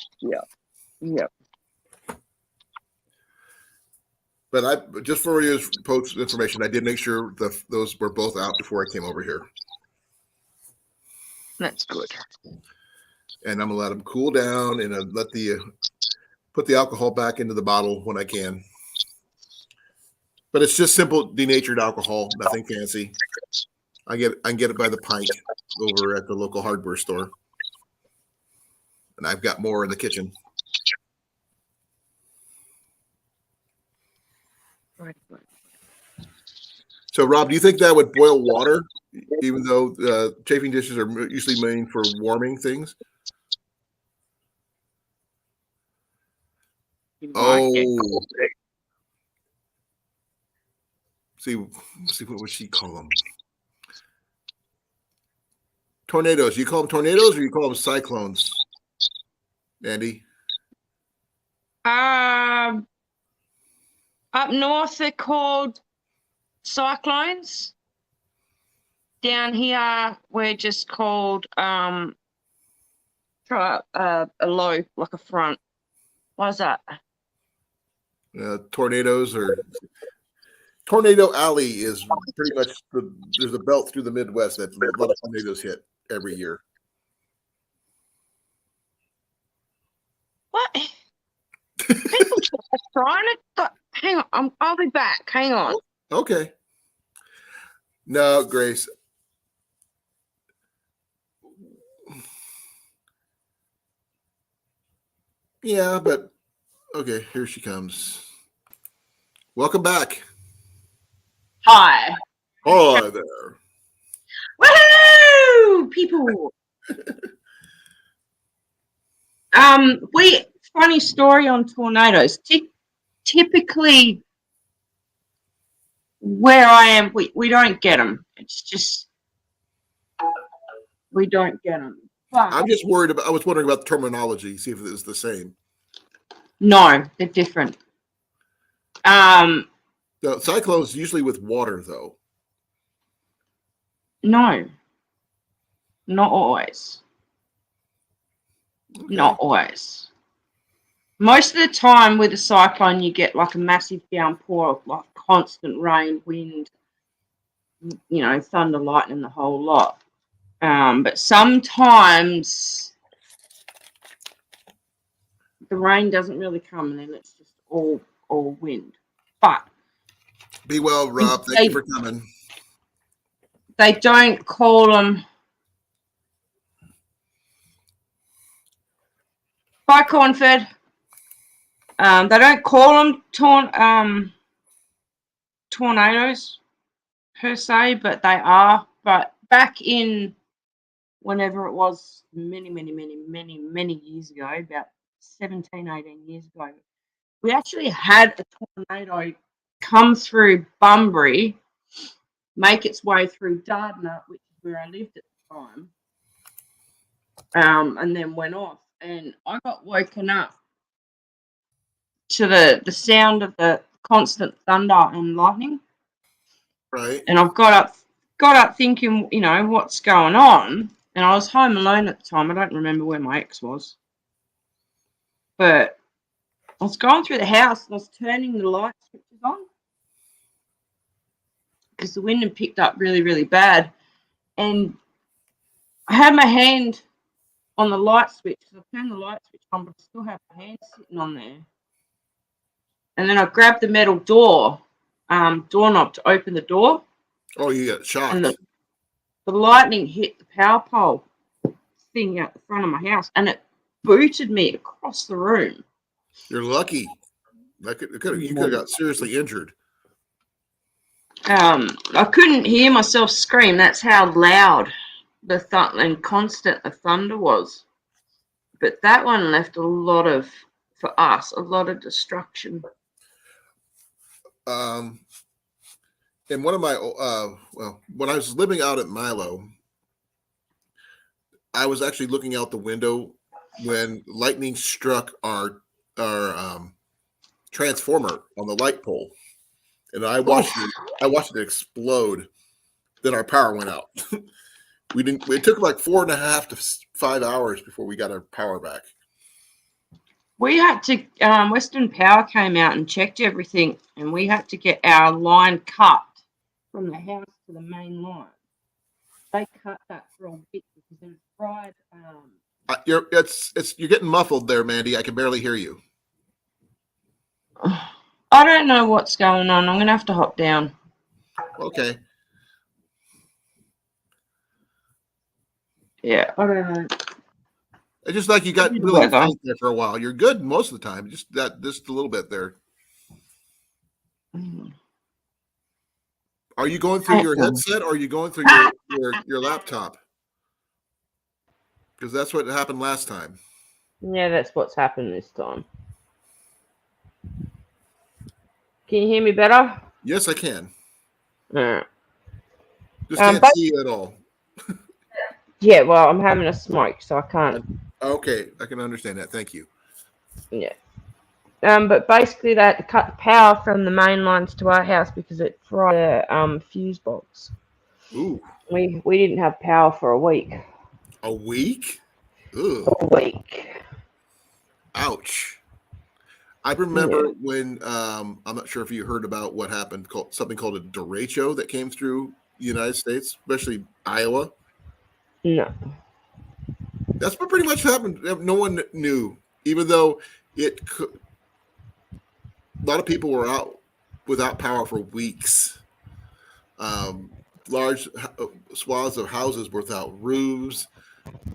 But just for your post information, I did make sure those were both out before I came over here. That's good. And I'm gonna let them cool down and put the alcohol back into the bottle when I can. But it's just simple denatured alcohol, nothing fancy. I can get it by the pint over at the local hardware store, and I've got more in the kitchen. Right. So, Rob, do you think that would boil water, even though chafing dishes are usually made for warming things? Oh, see, what would she call them? Tornadoes. You call them tornadoes, or you call them cyclones, Andy? Up north, they're called cyclones. Down here, we're just called a low, like a front. What is that? Tornadoes or Tornado Alley is pretty much there's a belt through the Midwest that a lot of tornadoes hit every year. What? People are trying to. Hang on, I'll be back. Hang on. Okay. No, Grace. Yeah, but okay, here she comes. Welcome back. Hi. Hi there. Woohoo! People. Funny story on tornadoes. Typically, where I am, we don't get them. It's just we don't get them. But I'm just worried about. I was wondering about the terminology. See if it was the same. no, they're different. The cyclones usually with water, though. No, not always. Okay. Not always. Most of the time with a cyclone, you get like a massive downpour of like constant rain, wind, thunder, lightning, the whole lot. But sometimes the rain doesn't really come, and then it's just all wind. But Be well, Rob. Thank you for coming. they don't call them. Bye, Cornfed. They don't call them tornadoes per se, but they are. But back in whenever it was many years ago, about 17, 18 years ago, we actually had a tornado come through Bunbury make its way through Dardana, which is where I lived at the time, and then went off. And I got woken up to the sound of the constant thunder and lightning. Right. And I've got up thinking, you know, what's going on? And I was home alone at the time. I don't remember where my ex was. But I was going through the house and I was turning the light switches on because the wind had picked up really, really bad. And I had my hand on the light switch because I turned the light switch on, but I still have my hand sitting on there. And then I grabbed the metal doorknob to open the door. Oh, you got shocked. And the lightning hit the power pole thing out the front of my house, and it booted me across the room. You're lucky. You could have got seriously injured. I couldn't hear myself scream. That's how loud the and constant the thunder was. But that one left for us, a lot of destruction. In one of my when I was living out at Milo, I was actually looking out the window when lightning struck our transformer on the light pole, and I watched it explode. Then our power went out. It took like 4.5 to 5 hours before we got our power back. We had to, Western Power came out and checked everything, and we had to get our line cut from the house to the main line. They cut that for a week because it was fried. You're getting muffled there, Mandy. I can barely hear you. I don't know what's going on. I'm going to have to hop down. Okay. Yeah, I don't know. It's just like you got Maybe the really weather. faint there for a while. You're good most of the time. Just a little bit there. Are you going through your headset or are you going through your laptop? Because that's what happened last time. Yeah, that's what's happened this time. Can you hear me better? Yes, I can. No. Just can't see you at all. Yeah, well, I'm having a smoke, so I can't. Okay, I can understand that. Thank you. Yeah. But basically, they had to cut the power from the main lines to our house because it fried the fuse box. Ooh. We didn't have power for a week. A week? Ugh. A week. Ouch. I remember when I'm not sure if you heard about what happened, something called a derecho that came through the United States, especially Iowa. No. That's what pretty much happened. No one knew, even though a lot of people were out without power for weeks. Large swaths of houses were without roofs.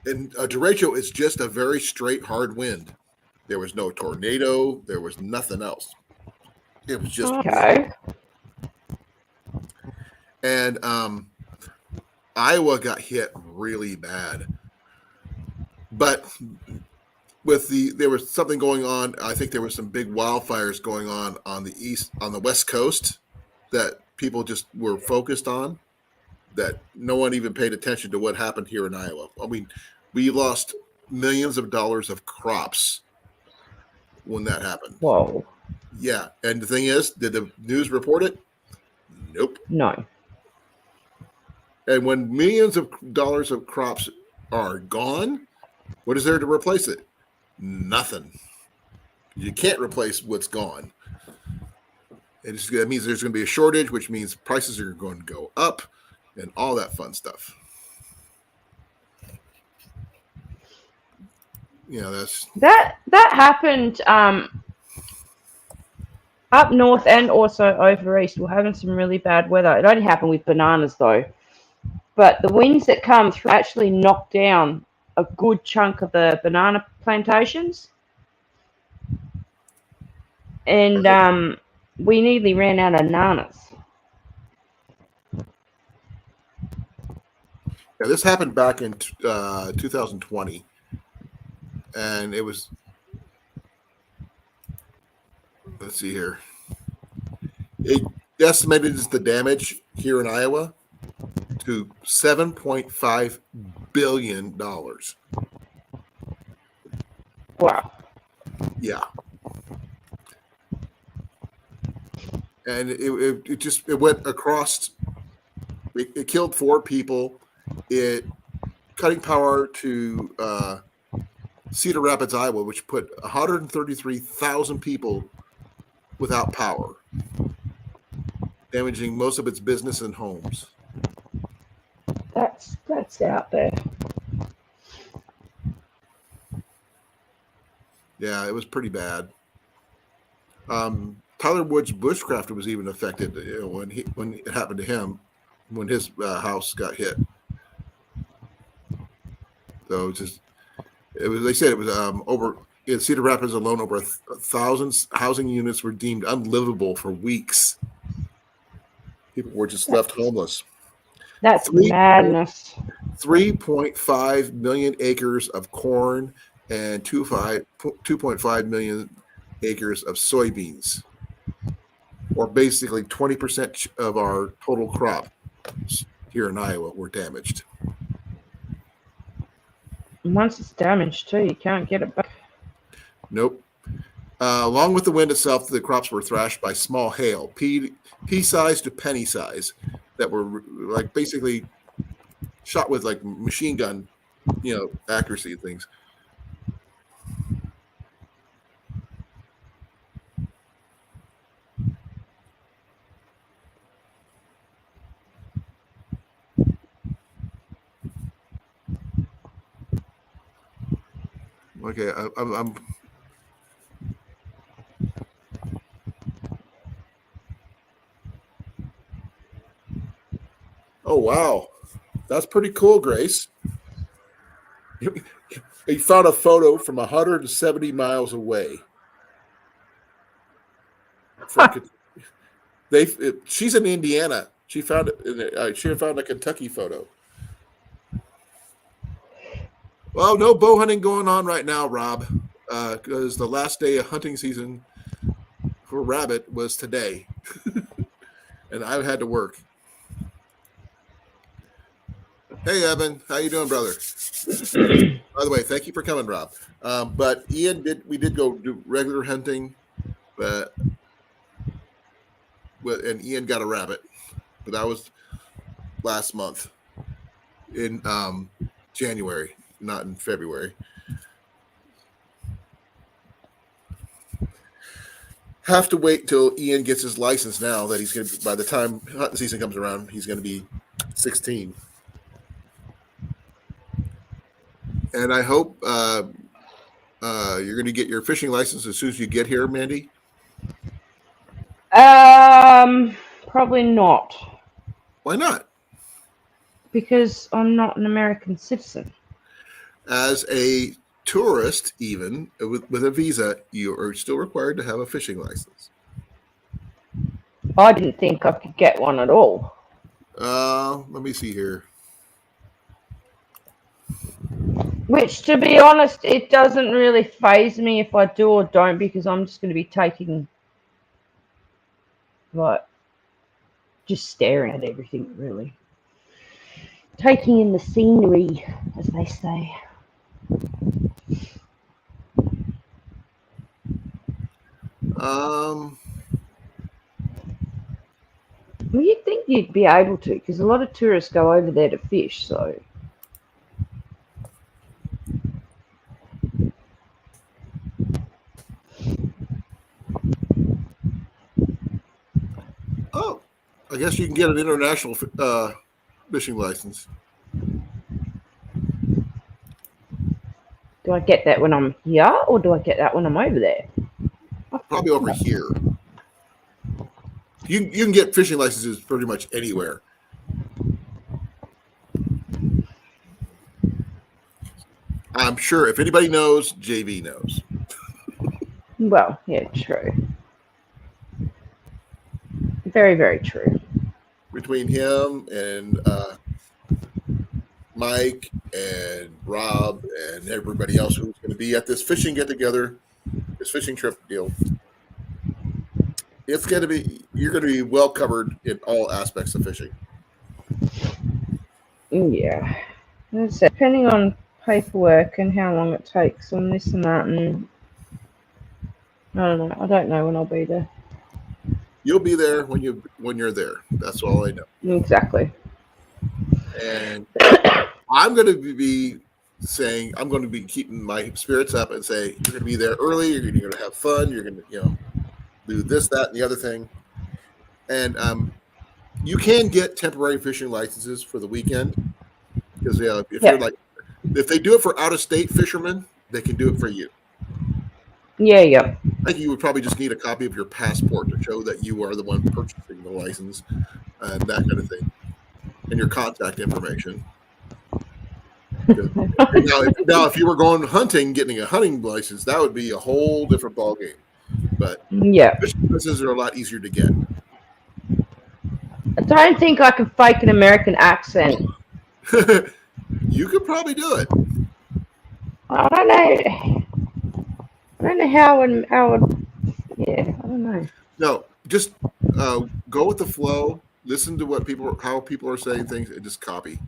And a derecho is just a very straight, hard wind. There was no tornado. There was nothing else. It was just Okay. wind. And Iowa got hit really bad. But there was something going on. I think there was some big wildfires going on the West Coast that people just were focused on, that no one even paid attention to what happened here in Iowa. I mean, we lost millions of dollars of crops when that happened. Whoa. Yeah. And the thing is, did the news report it? Nope. No. And when millions of dollars of crops are gone, what is there to replace it? Nothing. You can't replace what's gone. That means there's going to be a shortage, which means prices are going to go up and all that fun stuff. You know, that happened up north and also over east. We're having some really bad weather. It only happened with bananas though. But the winds that come through actually knocked down a good chunk of the banana plantations. And we nearly ran out of bananas. Yeah, this happened back in 2020. And it was, let's see here. estimated the damage here in Iowa to $7.5 billion. Wow. Yeah. And it went across. It killed 4 people. It cutting power to Cedar Rapids, Iowa, which put 133,000 people without power, damaging most of its business and homes. That's out there. Yeah, it was pretty bad. Tyler Woods bushcrafter was even affected when it happened to him, when his house got hit. So they said it was over in Cedar Rapids alone, over 1,000 housing units were deemed unlivable for weeks. People were just left homeless. That's madness. 3.5 million acres of corn and 2.5 million acres of soybeans, or basically 20% of our total crop here in Iowa, were damaged. And once it's damaged too, you can't get it back. Nope. Along with the wind itself, the crops were thrashed by small hail, pea size to penny size, that were like basically shot with like machine gun, accuracy and things. Okay, I'm Oh, wow. That's pretty cool, Grace. You found a photo from 170 miles away. She's in Indiana. She found it. She found a Kentucky photo. Well, no bow hunting going on right now, Rob, because the last day of hunting season for rabbit was today, and I had to work. Hey, Evan, how you doing, brother? By the way, thank you for coming, Rob. But we did go do regular hunting, and Ian got a rabbit, but that was last month in January, not in February. Have to wait till Ian gets his license now. That he's going to, by the time hunting season comes around, he's going to be 16. And I hope you're going to get your fishing license as soon as you get here, Mandy. Probably not. Why not? Because I'm not an American citizen. As a tourist, even with a visa, you are still required to have a fishing license. I didn't think I could get one at all. Let me see here. Which, to be honest, it doesn't really faze me if I do or don't, because I'm just going to be taking, just staring at everything, really. Taking in the scenery, as they say. Well, you'd think you'd be able to, because a lot of tourists go over there to fish, so... Oh, I guess you can get an international fishing license. Do I get that when I'm here, or do I get that when I'm over there? Probably over here. You can get fishing licenses pretty much anywhere. I'm sure if anybody knows, JV knows. Well, yeah, true. Very, very true. Between him and Mike and Rob and everybody else who's going to be at this fishing get-together, this fishing trip deal. it's going to be, you're going to be well covered in all aspects of fishing. Yeah. That's it. Depending on paperwork and how long it takes and this and that, and I don't know. I don't know when I'll be there. You'll be there when you're there. That's all I know. Exactly. And I'm going to be saying, I'm going to be keeping my spirits up and say, you're going to be there early. You're going to have fun. You're going to, do this, that, and the other thing. And you can get temporary fishing licenses for the weekend because if they do it for out-of-state fishermen, they can do it for you. Yeah. I think you would probably just need a copy of your passport to show that you are the one purchasing the license and that kind of thing, and your contact information. Now, if you were going hunting, getting a hunting license, that would be a whole different ballgame. But Yeah. fishing licenses are a lot easier to get. I don't think I can fake an American accent. You could probably do it. I don't know. I don't know how would. Yeah, I don't know. No, just go with the flow. Listen to how people are saying things, and just copy.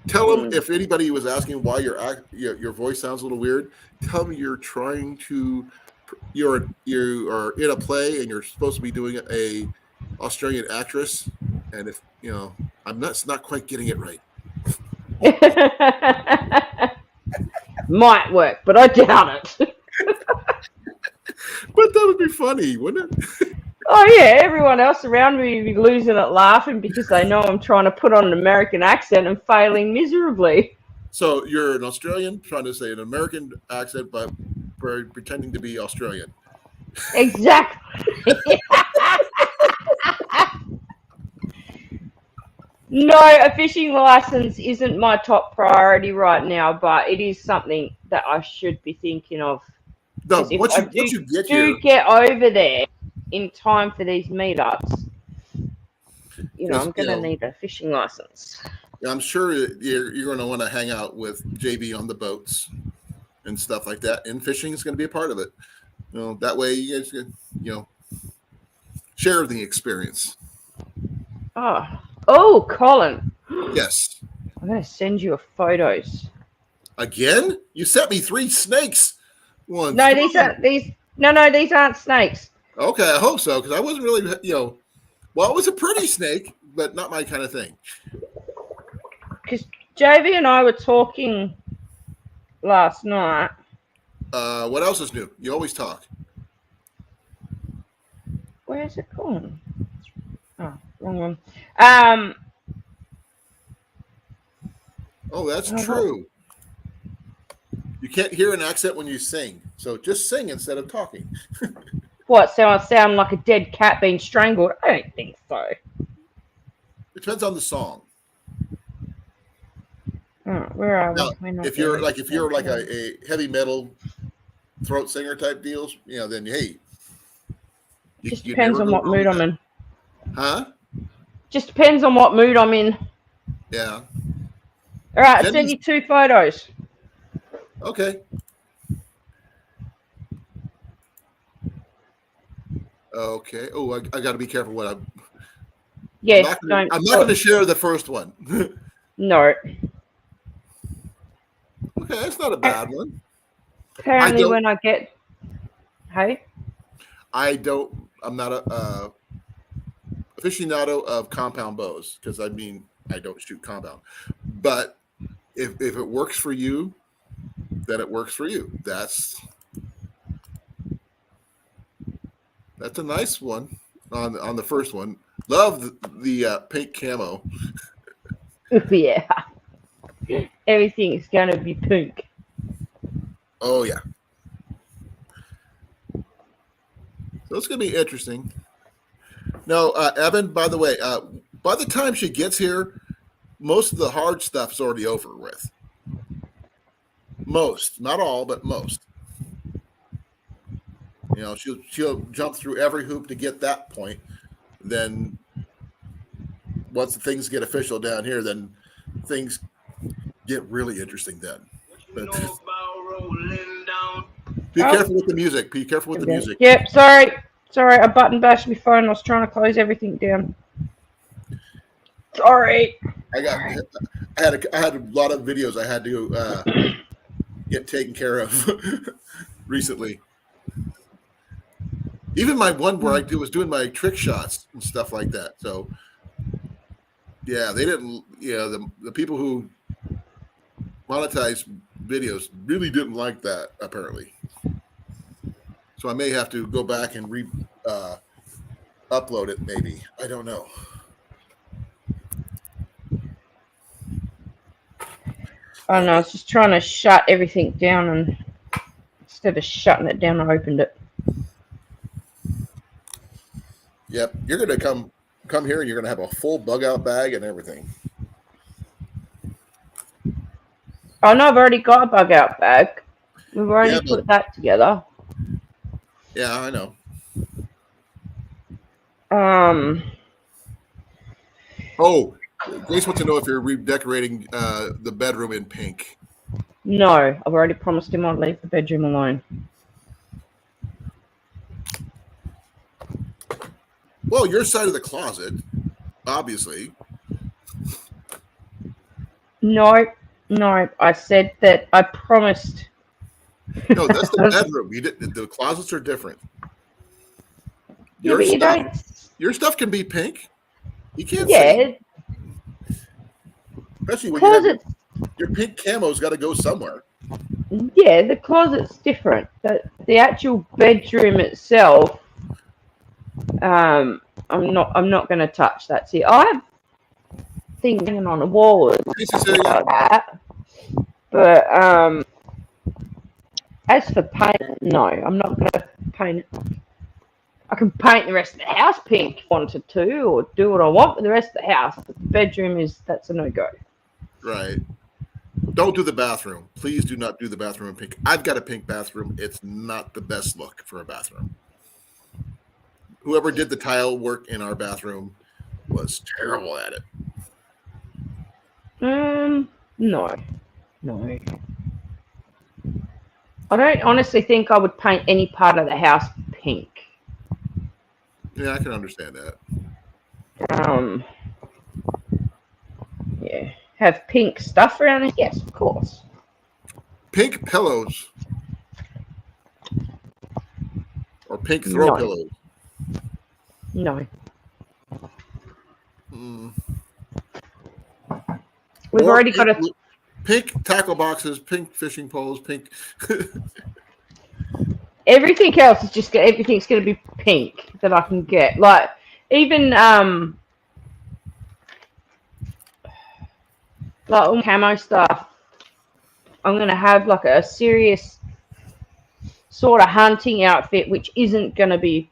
Tell them if anybody was asking why your voice sounds a little weird. Tell them you're in a play and you're supposed to be doing a Australian actress, and if I'm not quite getting it right. Might work, but I doubt it. But that would be funny, wouldn't it? Oh yeah, everyone else around me would be losing it laughing because they know I'm trying to put on an American accent and failing miserably. So you're an Australian trying to say an American accent, but pretending to be Australian. Exactly. No, a fishing license isn't my top priority right now, but it is something that I should be thinking of. No, 'Cause if once I you get here, get over there in time for these meetups, I'm going to need a fishing license. I'm sure you're going to want to hang out with JB on the boats and stuff like that, and fishing is going to be a part of it. That way you guys can, share the experience. Oh, Colin. Yes. I'm going to send you photos. Again? You sent me 3 snakes. Once. No, these aren't snakes. Okay, I hope so, because I wasn't really, well, it was a pretty snake, but not my kind of thing. Because JV and I were talking last night. What else is new? You always talk. Where's it gone? Oh, wrong one. Oh, that's true. You can't hear an accent when you sing, so just sing instead of talking. What? So I sound like a dead cat being strangled? I don't think so. It depends on the song. Where are Now, we? if you're like a heavy metal throat singer type deals, then hey. Just depends on what mood I'm in. Huh? Just depends on what mood I'm in. Yeah. All right, I'll send you 2 photos. Okay. Okay. Oh, I got to be careful what I'm. Yes, I'm not going to share the first one. No. Okay, that's not a bad one. Apparently, when I get. Hey? I'm not a aficionado of compound bows because I don't shoot compound. But if it works for you, then it works for you. That's a nice one on the first one. Love the pink camo. Yeah. Everything's going to be pink. Oh, yeah. So it's going to be interesting. No, Evan, by the way, by the time she gets here, most of the hard stuff's already over with. Most. Not all, but most. She'll jump through every hoop to get that point. Then once things get official down here, then things get really interesting then. But, Be Oh. careful with the music. Be careful with the music. Yep, sorry. Sorry, I button bashed my phone. I was trying to close everything down. Sorry. I had a lot of videos I had to get taken care of recently. Even my one where I was doing my trick shots and stuff like that. So yeah, they didn't. The people who monetize videos really didn't like that apparently. So I may have to go back and upload it. Maybe, I don't know. I don't know, I was just trying to shut everything down, and instead of shutting it down, I opened it. Yep, you're gonna come here and you're gonna have a full bug out bag and everything. Oh no, I've already got a bug out bag. We've already put that together. Yeah, I know. Oh, Grace wants to know if you're redecorating the bedroom in pink. No, I've already promised him I'd leave the bedroom alone. Well, your side of the closet, obviously. No, I said that I promised. No, that's the bedroom. The closets are different. Your stuff can be pink. You can't say. Especially when closet. Your pink camo's got to go somewhere. Yeah, the closet's different. The actual bedroom itself, I'm not going to touch that. See, I have things hanging on the wall like that. But as for paint, no, I'm not going to paint it. I can paint the rest of the house pink if I wanted to, or do what I want with the rest of the house. But the bedroom that's a no-go. Right. Don't do the bathroom. Please do not do the bathroom in pink. I've got a pink bathroom. It's not the best look for a bathroom. Whoever did the tile work in our bathroom was terrible at it. No. I don't honestly think I would paint any part of the house pink. Yeah, I can understand that. Yeah. Have pink stuff around it? Yes, of course. Pink pillows. Or pink throw pillows. No. We've Or already got a pink tackle boxes, pink fishing poles, pink. Everything else is just everything's going to be pink that I can get. Like even like all camo stuff. I'm going to have like a serious sort of hunting outfit, which isn't going to be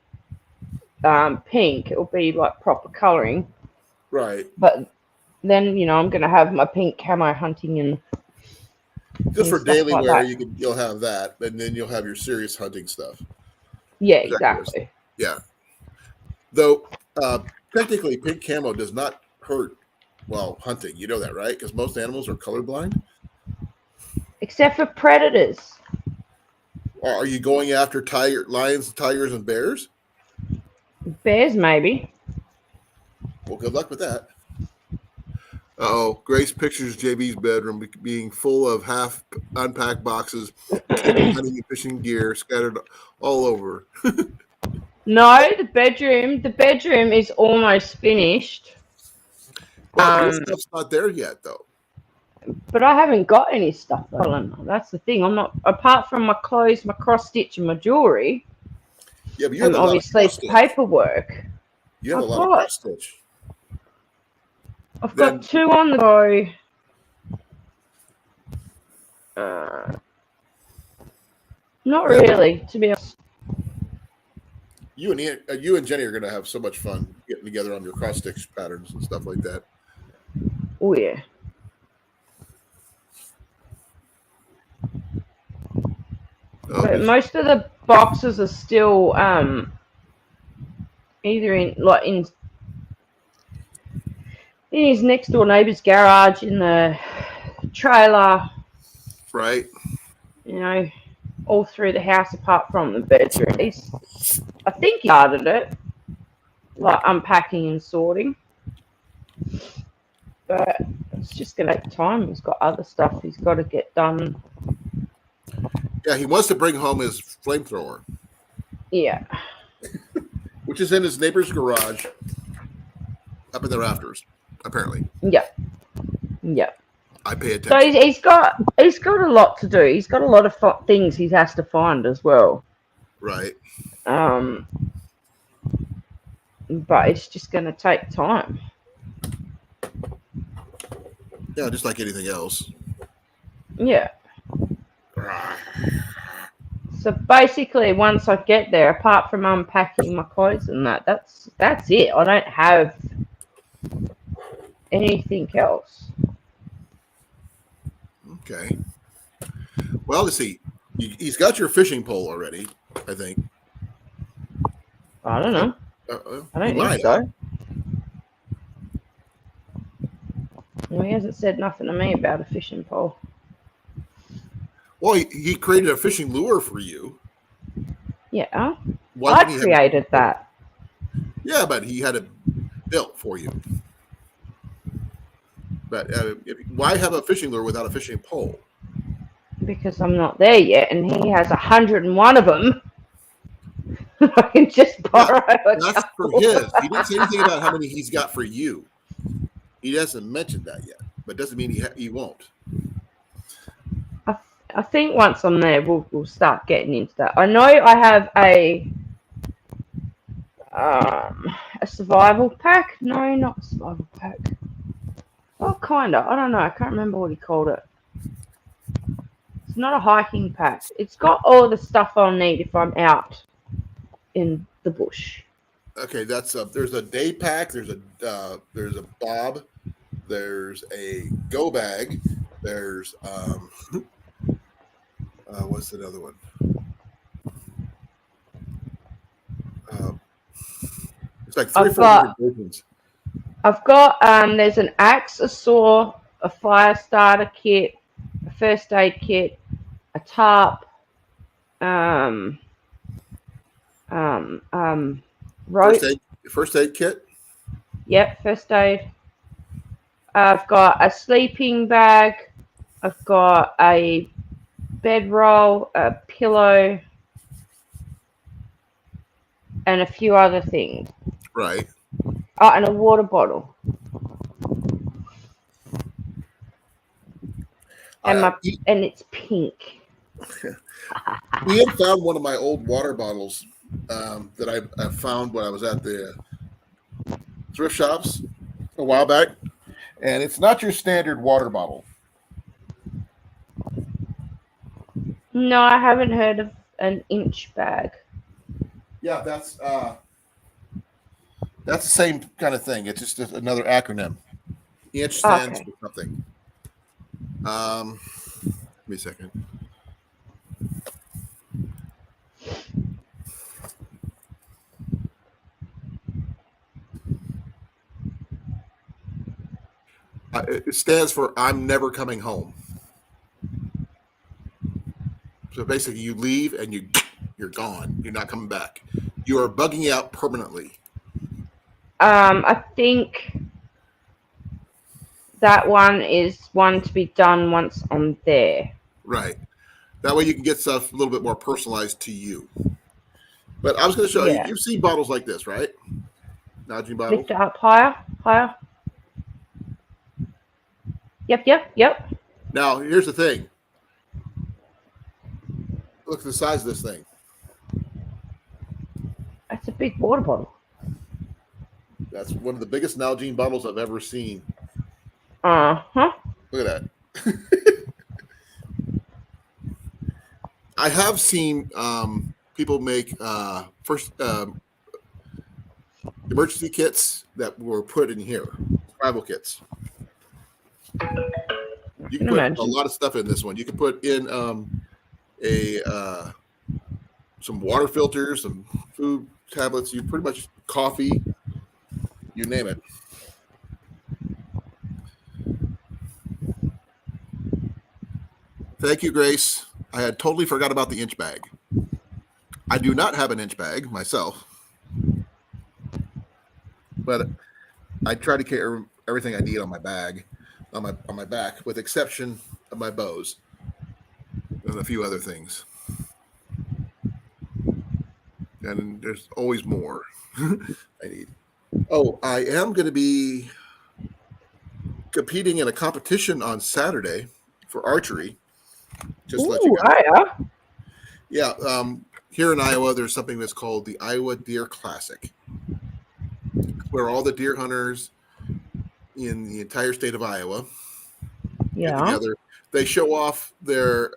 pink. It'll be like proper coloring. Right. But then I'm going to have my pink camo hunting and just for daily like wear, that. you'll have that, and then you'll have your serious hunting stuff. Yeah, exactly. Yeah. Though technically, pink camo does not hurt while hunting. You know that, right? Because most animals are colorblind. Except for predators. Are you going after lions, tigers, and bears? Bears, maybe. Well, good luck with that. Grace pictures JB's bedroom being full of half unpacked boxes, hunting and fishing gear scattered all over. No, the bedroom is almost finished. Well, your stuff's not there yet, though. But I haven't got any stuff, Colin. That's the thing. I'm not, apart from my clothes, my cross stitch, and my jewelry. Yeah, but you have obviously paperwork. You have a lot of cross stitch. I've got 2 on the go. Not really, to be honest. You and Jenny are going to have so much fun getting together on your cross stitch patterns and stuff like that. Oh yeah. But most of the boxes are still either in his next door neighbour's garage, in the trailer. Right. all through the house apart from the bedroom. I think he started it, like unpacking and sorting. But it's just going to take time. He's got other stuff he's got to get done. Yeah, he wants to bring home his flamethrower, Yeah. which is in his neighbor's garage up in the rafters, apparently. Yeah. Yeah. I pay So attention. he's got a lot to do. He's got a lot of things he has to find as well. Right. But it's just going to take time. Yeah, just like anything else. Yeah. So basically, once I get there, apart from unpacking my clothes and that's it. I don't have anything else. Okay. Well, let's see. He's got your fishing pole already, I think. I don't know. I don't think so. Well, he hasn't said nothing to me about a fishing pole. Well, he created a fishing lure for you. Yeah. Why I didn't he have- created that. Yeah, but he had it built for you. But why have a fishing lure without a fishing pole? Because I'm not there yet, and he has 101 of them. I can just borrow a That's for couple. his. He didn't say anything about how many he's got for you. He hasn't mentioned that yet, but doesn't mean he won't. I think once I'm there, we'll start getting into that. I know I have a survival pack. No, not a survival pack. Well, kind of. I don't know. I can't remember what he called it. It's not a hiking pack. It's got all the stuff I'll need if I'm out in the bush. Okay, that's there's a day pack. There's a bob. There's a go bag. There's what's another one? It's like 3 or 4 different versions. I've got there's an axe, a saw, a fire starter kit, a first aid kit, a tarp, rope. First aid kit. Yep, first aid. I've got a sleeping bag. I've got a bedroll, a pillow, and a few other things. Right. Oh, and a water bottle. And it's pink. Ian found one of my old water bottles that I found when I was at the thrift shops a while back, and it's not your standard water bottle. No, I haven't heard of an inch bag. Yeah, that's the same kind of thing. It's just another acronym. Inch stands for something. Give me a second. It stands for I'm never coming home. So basically, you leave and you're gone. You're not coming back. You are bugging out permanently. I think that one is one to be done once I'm there. Right. That way you can get stuff a little bit more personalized to you. But I was going to show you. You've seen bottles like this, right? Nalgene bottles. Lift it up higher. Yep. Now, here's the thing. Look at the size of this thing. That's a big water bottle. That's one of the biggest Nalgene bottles I've ever seen. Uh-huh. Look at that. I have seen people make emergency kits that were put in here, survival kits. You can put a lot of stuff in this one. You can put in some water filters, some food tablets. You pretty much coffee, you name it. Thank you, Grace. I had totally forgot about the inch bag. I do not have an inch bag myself, but I try to carry everything I need on my bag, on my back, with exception of my bows and a few other things. And there's always more I need. Oh, I am going to be competing in a competition on Saturday for archery. Just to let you Ooh, guys. hiya. Yeah, here in Iowa, there's something that's called the Iowa Deer Classic, where all the deer hunters in the entire state of Iowa get Yeah. together. They show off their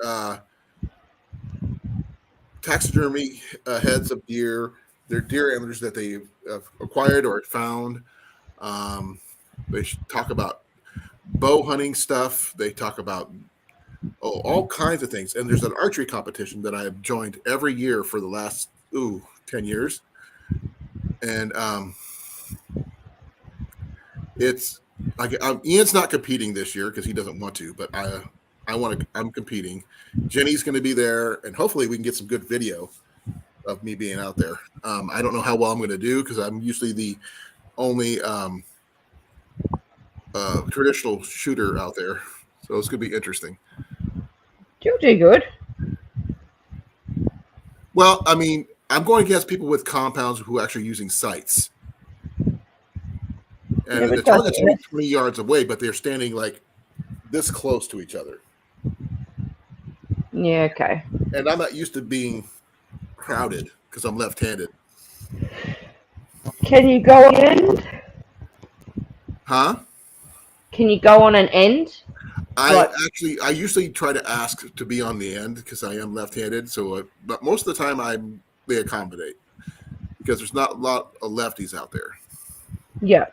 taxidermy heads of deer, their deer antlers that they have acquired or found. They talk about bow hunting stuff. They talk about all kinds of things. And there's an archery competition that I have joined every year for the last 10 years. And it's like Ian's not competing this year because he doesn't want to, but I'm competing. Jenny's going to be there, and hopefully we can get some good video of me being out there. I don't know how well I'm going to do because I'm usually the only traditional shooter out there, so it's going to be interesting. You'll do good. Well, I mean, I'm going against people with compounds who are actually using sights. And Yeah, the but target's that's only 20 yards away, but they're standing like this close to each other. Yeah, okay. And I'm not used to being crowded because I'm left-handed. Can you go on an end? Huh? Can you go on an end? I usually try to ask to be on the end because I am left-handed. So, but most of the time they accommodate because there's not a lot of lefties out there. Yeah.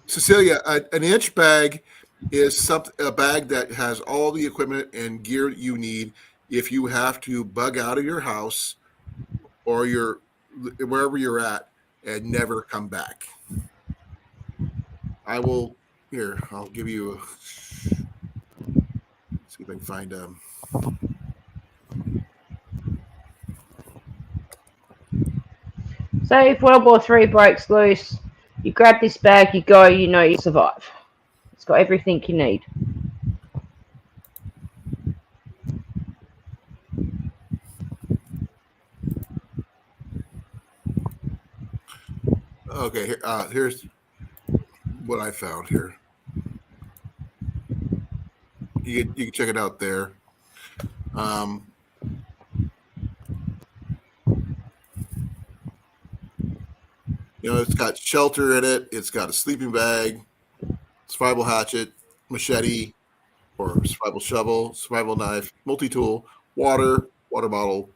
Cecilia, an inch bag is a bag that has all the equipment and gear you need if you have to bug out of your house or wherever you're at and never come back. I'll give you see if I can find Say if World War III breaks loose, you grab this bag, you go, you know you survive. It's got everything you need. Okay, here's what I found here. You can check it out there. It's got shelter in it. It's got a sleeping bag, survival hatchet, machete, or survival shovel, survival knife, multi-tool, water bottle,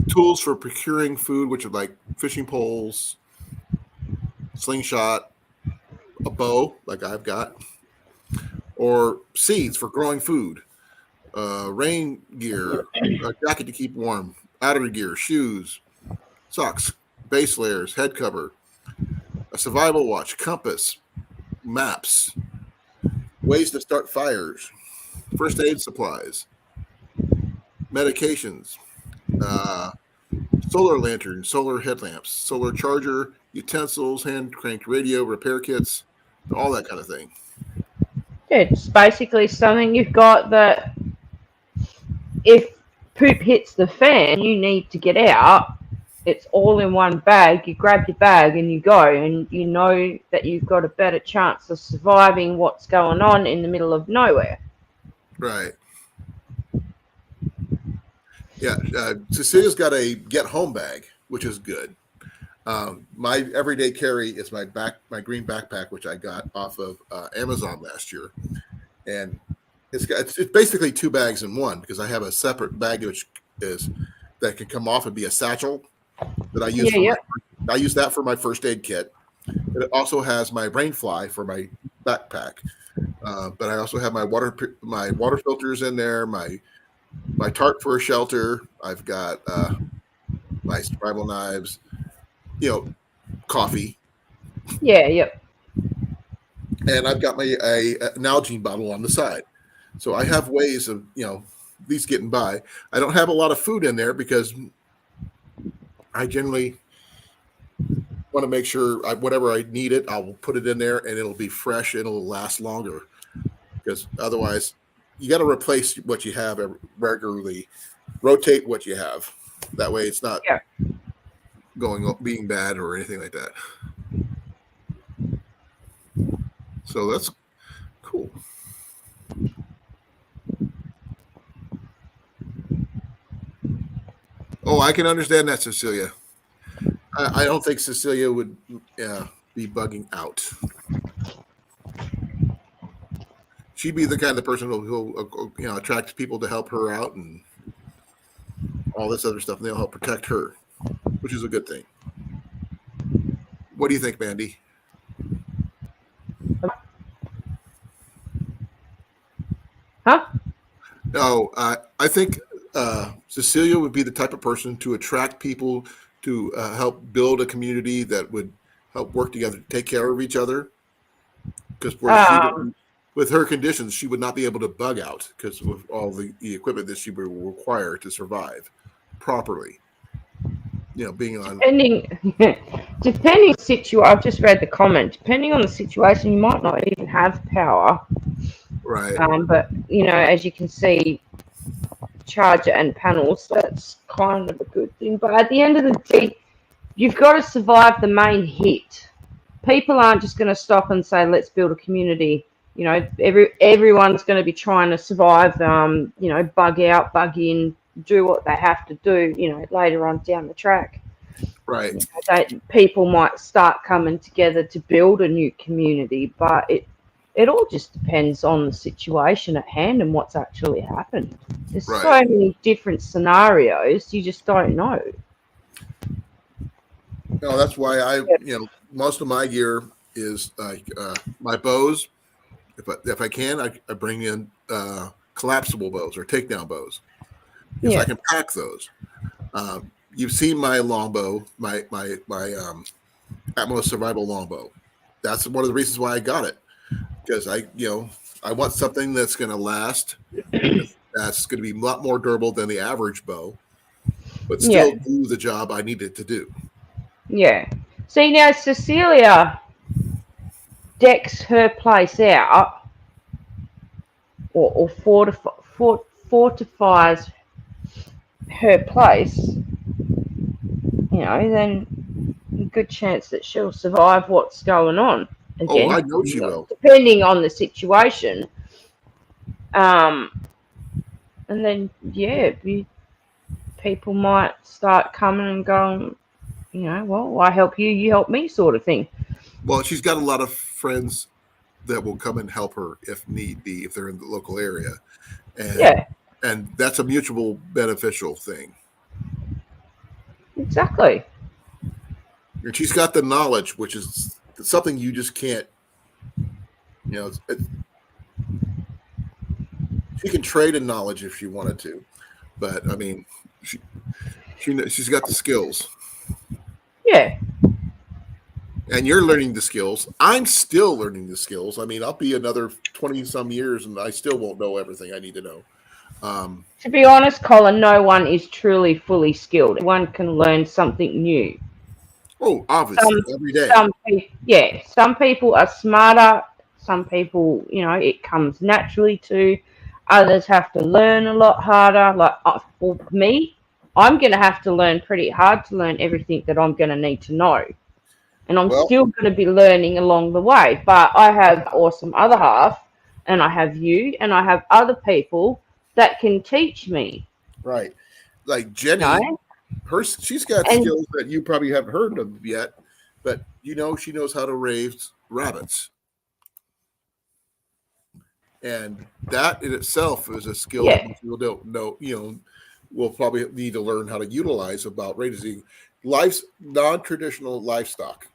tools for procuring food, which are like fishing poles, slingshot, a bow, like I've got, or seeds for growing food, rain gear, a jacket to keep warm, outer gear, shoes, socks, base layers, head cover, a survival watch, compass, maps, ways to start fires, first aid supplies, medications, solar lanterns, solar headlamps, solar charger, utensils, hand cranked radio, repair kits, all that kind of thing. It's basically something you've got that if poop hits the fan, you need to get out. It's all in one bag. You grab your bag and you go, and you know that you've got a better chance of surviving what's going on in the middle of nowhere. Right. Yeah. Cecilia's got a get home bag, which is good. My everyday carry is my green backpack, which I got off of Amazon last year, and it's basically two bags in one because I have a separate bag that can come off and be a satchel that I use. I use that for my first aid kit. And it also has my rain fly for my backpack, but I also have my water filters in there. My tarp for a shelter. I've got my survival knives. Coffee. Yeah, yep. and I've got my an Nalgene bottle on the side. So I have ways of, at least getting by. I don't have a lot of food in there because I generally want to make sure whatever I need it, I will put it in there and it'll be fresh and it'll last longer. Because otherwise, you got to replace what you have regularly, rotate what you have. That way, it's not being bad or anything like that. So that's cool. Oh, I can understand that, Cecilia. I don't think Cecilia would be bugging out. She'd be the kind of person who'll attract people to help her out and all this other stuff, and they'll help protect her, which is a good thing. What do you think, Mandy? Huh? No, I think Cecilia would be the type of person to attract people to help build a community that would help work together to take care of each other. Because with her conditions, she would not be able to bug out because of all the equipment that she would require to survive properly. Being on depending situation. I've just read the comment. Depending on the situation, you might not even have power. Right. But as you can see, charger and panels, that's kind of a good thing. But at the end of the day, you've got to survive the main hit. People aren't just going to stop and say, let's build a community. Everyone's going to be trying to survive, bug out, bug in, do what they have to do, later on down the track. Right. People might start coming together to build a new community, but it all just depends on the situation at hand and what's actually happened. There's so many different scenarios, you just don't know. No, that's why most of my gear is like my bows. If I can, I bring in collapsible bows or takedown bows because I can pack those. You've seen my longbow, my Atmos survival longbow. That's one of the reasons why I got it, because I want something that's going to last, that's going to be a lot more durable than the average bow, but still do the job I need it to do. Yeah. See, now Cecilia decks her place out or fortifies her place, then good chance that she'll survive what's going on. Again, I know she will. Depending on the situation. And then, people might start coming and going, well, I help you, you help me sort of thing. Well, she's got a lot of friends that will come and help her if need be, if they're in the local area. And that's a mutual beneficial thing. Exactly. And she's got the knowledge, which is something you just can't, she can trade in knowledge if she wanted to, but I mean, she's got the skills. Yeah. And you're learning the skills. I'm still learning the skills. I mean, I'll be another 20 some years and I still won't know everything I need to know. To be honest, Colin, no one is truly fully skilled. One can learn something new. Oh, obviously, every day. Some people are smarter. Some people, it comes naturally to. Others have to learn a lot harder. Like for me, I'm going to have to learn pretty hard to learn everything that I'm going to need to know. And I'm still going to be learning along the way. But I have awesome other half, and I have you, and I have other people that can teach me. Right. Like Jenny, she's got skills that you probably haven't heard of yet, but she knows how to raise rabbits. And that in itself is a skill that people don't know, we'll probably need to learn how to utilize about raising non-traditional livestock.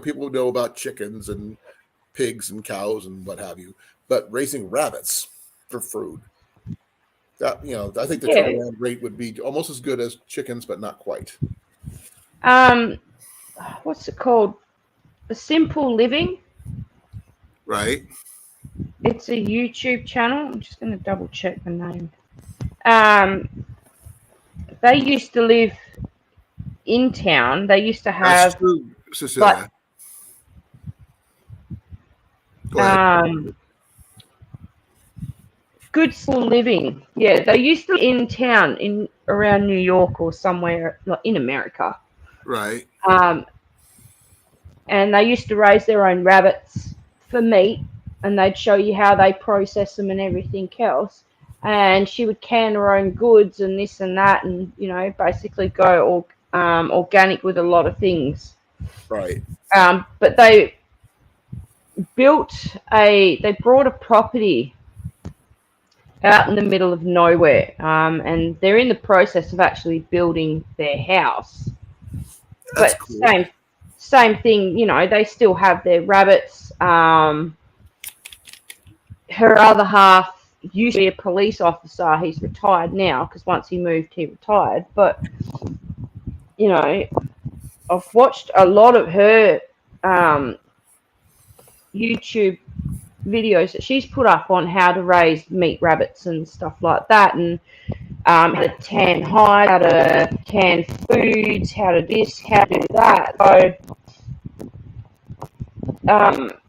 People know about chickens and pigs and cows and what have you, but raising rabbits for food, that I think the turnaround rate would be almost as good as chickens, but not quite. What's it called? The simple living. Right. It's a YouTube channel. I'm just going to double check the name. They used to live in town. They used to That's have true, Cecilia. Go ahead. good school living. Yeah, they used to live in town in around New York or somewhere like in America. Right. And they used to raise their own rabbits for meat, and they'd show you how they process them and everything else. And she would can her own goods and this and that, and basically go organic with a lot of things. Right. But they brought a property out in the middle of nowhere, and they're in the process of actually building their house. That's But cool. same thing, they still have their rabbits. Her other half used to be a police officer. He's retired now because once he moved, he retired. But I've watched a lot of her YouTube videos that she's put up on how to raise meat rabbits and stuff like that, and how to tan hide, how to can foods, how to this, how to do that. So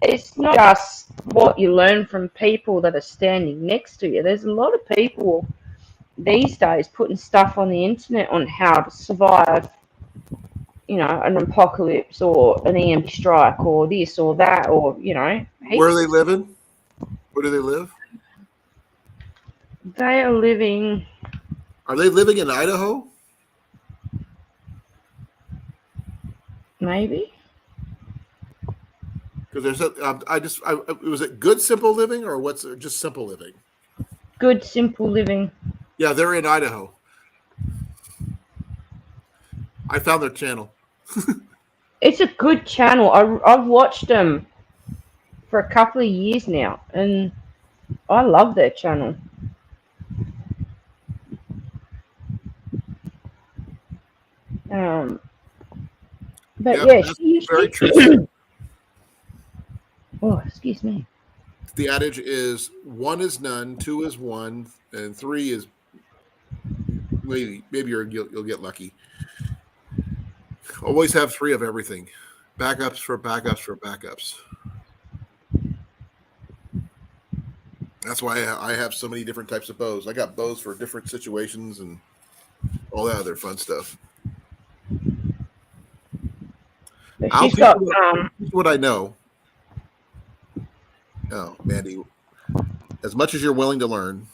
it's not just what you learn from people that are standing next to you. There's a lot of people these days putting stuff on the internet on how to survive, an apocalypse or an EMP strike or this or that, or Where are they living? Where do they live? They are living. Are they living in Idaho? Maybe. Because there's was it Good Simple Living or what's just Simple Living? Good Simple Living. Yeah, they're in Idaho. I found their channel. It's a good channel. I've watched them for a couple of years now, and I love their channel. But Yep, yeah, that's very true. Oh, excuse me. The adage is 1 is none, 2 is 1, and 3 is maybe you'll get lucky. Always have 3 of everything. Backups for backups for backups. That's why I have so many different types of bows. I got bows for different situations and all that other fun stuff. But I'll she's teach got you what I know. Oh, Mandy, as much as you're willing to learn.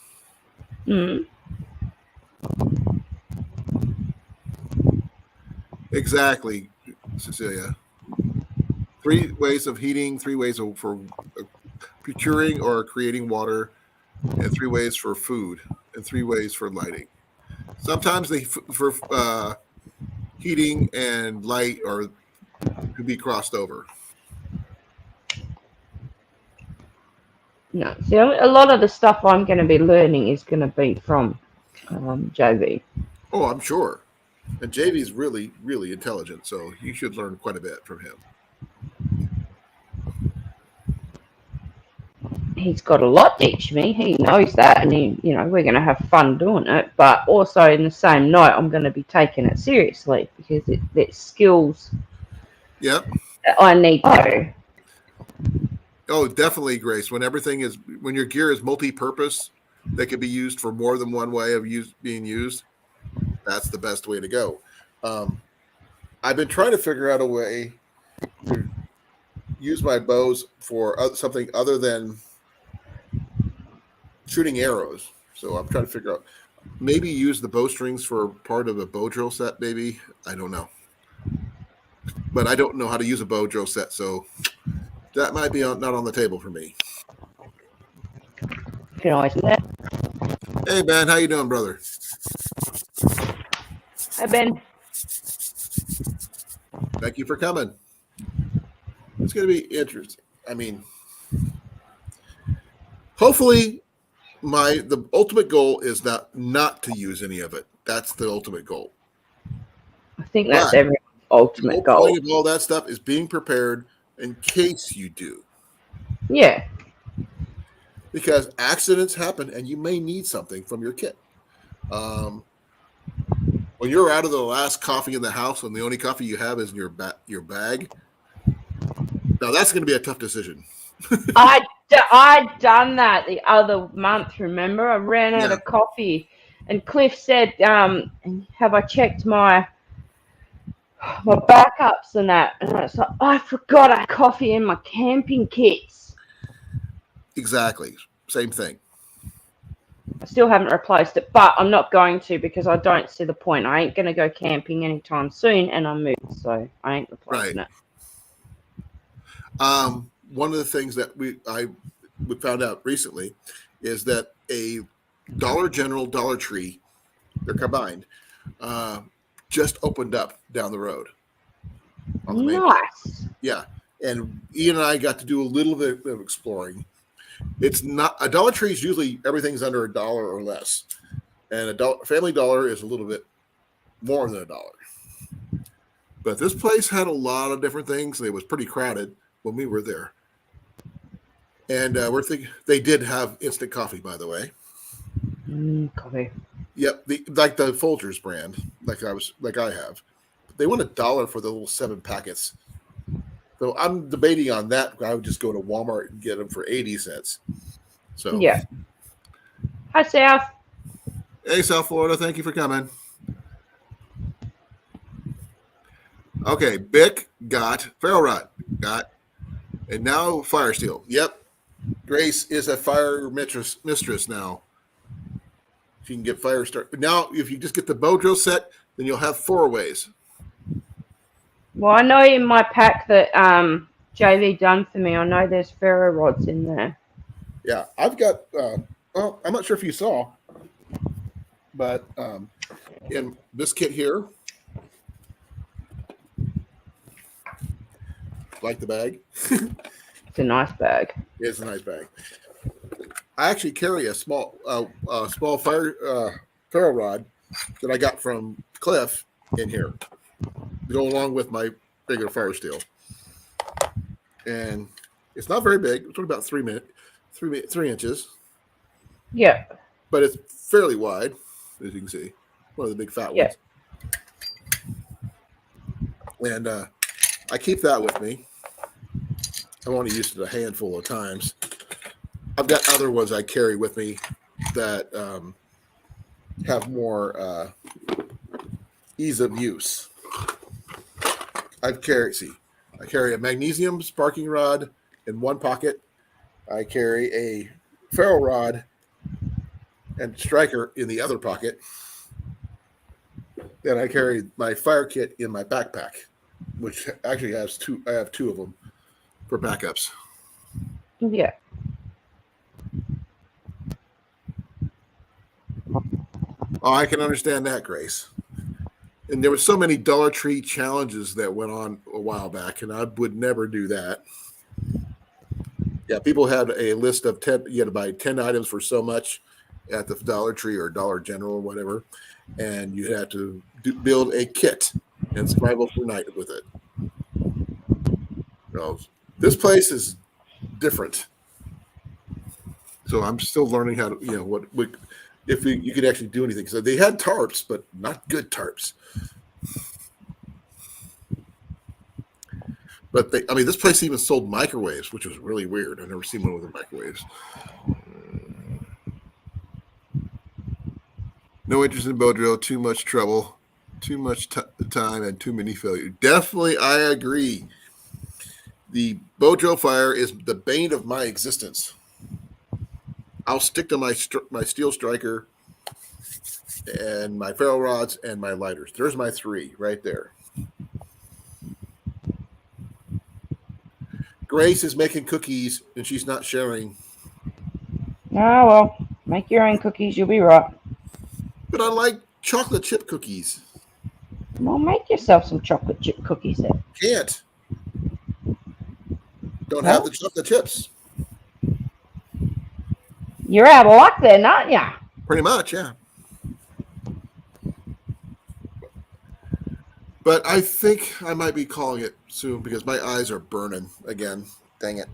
Exactly, Cecilia. 3 ways of heating, 3 ways for procuring or creating water, and 3 ways for food, and 3 ways for lighting. Sometimes for heating and light could be crossed over. No, see, a lot of the stuff I'm going to be learning is going to be from JV. Oh, I'm sure. And JV's really, really intelligent, so you should learn quite a bit from him. He's got a lot to teach me. He knows that, and we're going to have fun doing it. But also, in the same note, I'm going to be taking it seriously because it's skills. Yep. That I need to. Oh, definitely, Grace. When your gear is multi-purpose, that can be used for more than one way of being used, that's the best way to go. I've been trying to figure out a way to use my bows for something other than shooting arrows. So I'm trying to figure out, maybe use the bowstrings for part of a bow drill set, maybe. I don't know. But I don't know how to use a bow drill set, so that might be not on the table for me. You can always do that. Hey, Ben, how you doing, brother? Hi, Ben. Thank you for coming. It's going to be interesting. I mean, hopefully the ultimate goal is not to use any of it. That's the ultimate goal. I think that's everyone's ultimate The goal. whole point of all that stuff is being prepared in case you do. Yeah. because accidents happen and you may need something from your kit. When you're out of the last coffee in the house and the only coffee you have is in your bag, now that's going to be a tough decision. I'd done that the other month, remember? I ran out Yeah. of coffee, and Cliff said, have I checked my backups and that? And I was like, I forgot I had coffee in my camping kits. Exactly. Same thing. I still haven't replaced it, but I'm not going to because I don't see the point. I ain't going to go camping anytime soon, and I'm moving, so I ain't replacing it. One of the things that we found out recently is that a Dollar General, Dollar Tree, they're combined, just opened up down the road. On the main road. Nice. Yeah. And Ian and I got to do a little bit of exploring. It's not a Dollar Tree is usually everything's under $1 or less, and Family Dollar is a little bit more than $1. But this place had a lot of different things. It was pretty crowded when we were there, and we're thinking they did have instant coffee, by the way. Coffee. Yep, like the Folgers brand, like I have. They want $1 for the little 7 packets. So I'm debating on that. I would just go to Walmart and get them for 80 cents. So Yeah. Hi, South. Hey, South Florida, thank you for coming. Okay, Bick got Ferro Rod, and now Fire Steel. Yep, Grace is a fire mistress now. She can get fire start. Now, if you just get the bow drill set, then you'll have 4 ways. Well, I know in my pack that JV done for me, I know there's ferro rods in there. Yeah, I've got. Well, I'm not sure if you saw, but in this kit here, like the bag. It's a nice bag. It's a nice bag. I actually carry a small ferro rod that I got from Cliff in here to go along with my bigger fire steel. And it's not very big. It's only about 3 inches. Yeah. But it's fairly wide, as you can see. One of the big fat ones. And I keep that with me. I've only used it a handful of times. I've got other ones I carry with me that have more ease of use. I carry a magnesium sparking rod in one pocket. I carry a ferro rod and striker in the other pocket. Then I carry my fire kit in my backpack, which actually has 2. I have 2 of them for backups. Yeah. Oh, I can understand that, Grace. And there were so many Dollar Tree challenges that went on a while back, and I would never do that. Yeah, people had a list of 10. You had to buy 10 items for so much at the Dollar Tree or Dollar General or whatever, and you had to build a kit and survival for night with it. So this place is different. So I'm still learning how to, if you could actually do anything. So they had tarps, but not good tarps. But this place even sold microwaves, which was really weird. I've never seen one with microwaves. No interest in bow drill, too much trouble, too much time, and too many failures. Definitely, I agree. The bow drill fire is the bane of my existence. I'll stick to my steel striker and my ferro rods and my lighters. There's my 3 right there. Grace is making cookies and she's not sharing. Oh, well, make your own cookies. You'll be right. But I like chocolate chip cookies. Well, make yourself some chocolate chip cookies then. Can't. Don't have the chocolate chips. You're out of luck then, aren't you? Pretty much, yeah. But I think I might be calling it soon because my eyes are burning again. Dang it.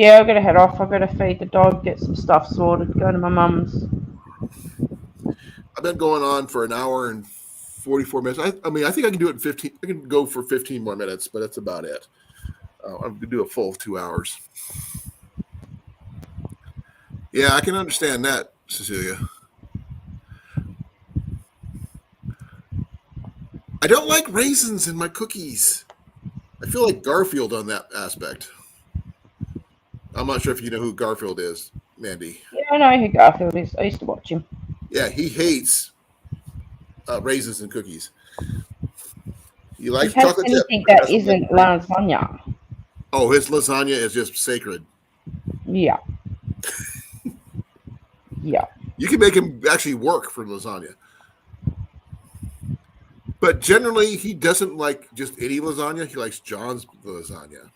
Yeah, I've got to head off. I've got to feed the dog, get some stuff sorted, go to my mum's. I've been going on for an hour and 44 minutes. I mean, I think I can do it in 15. I can go for 15 more minutes, but that's about it. I'm going to do a full 2 hours. Yeah, I can understand that, Cecilia. I don't like raisins in my cookies. I feel like Garfield on that aspect. I'm not sure if you know who Garfield is, Mandy. Yeah, I know who Garfield is. I used to watch him. Yeah, he hates raisins and cookies. He He likes has chocolate chip. anything but that doesn't like- isn't lasagna. Oh, his lasagna is just sacred. Yeah. Yeah. You can make him actually work for lasagna. But generally, he doesn't like just any lasagna. He likes John's lasagna.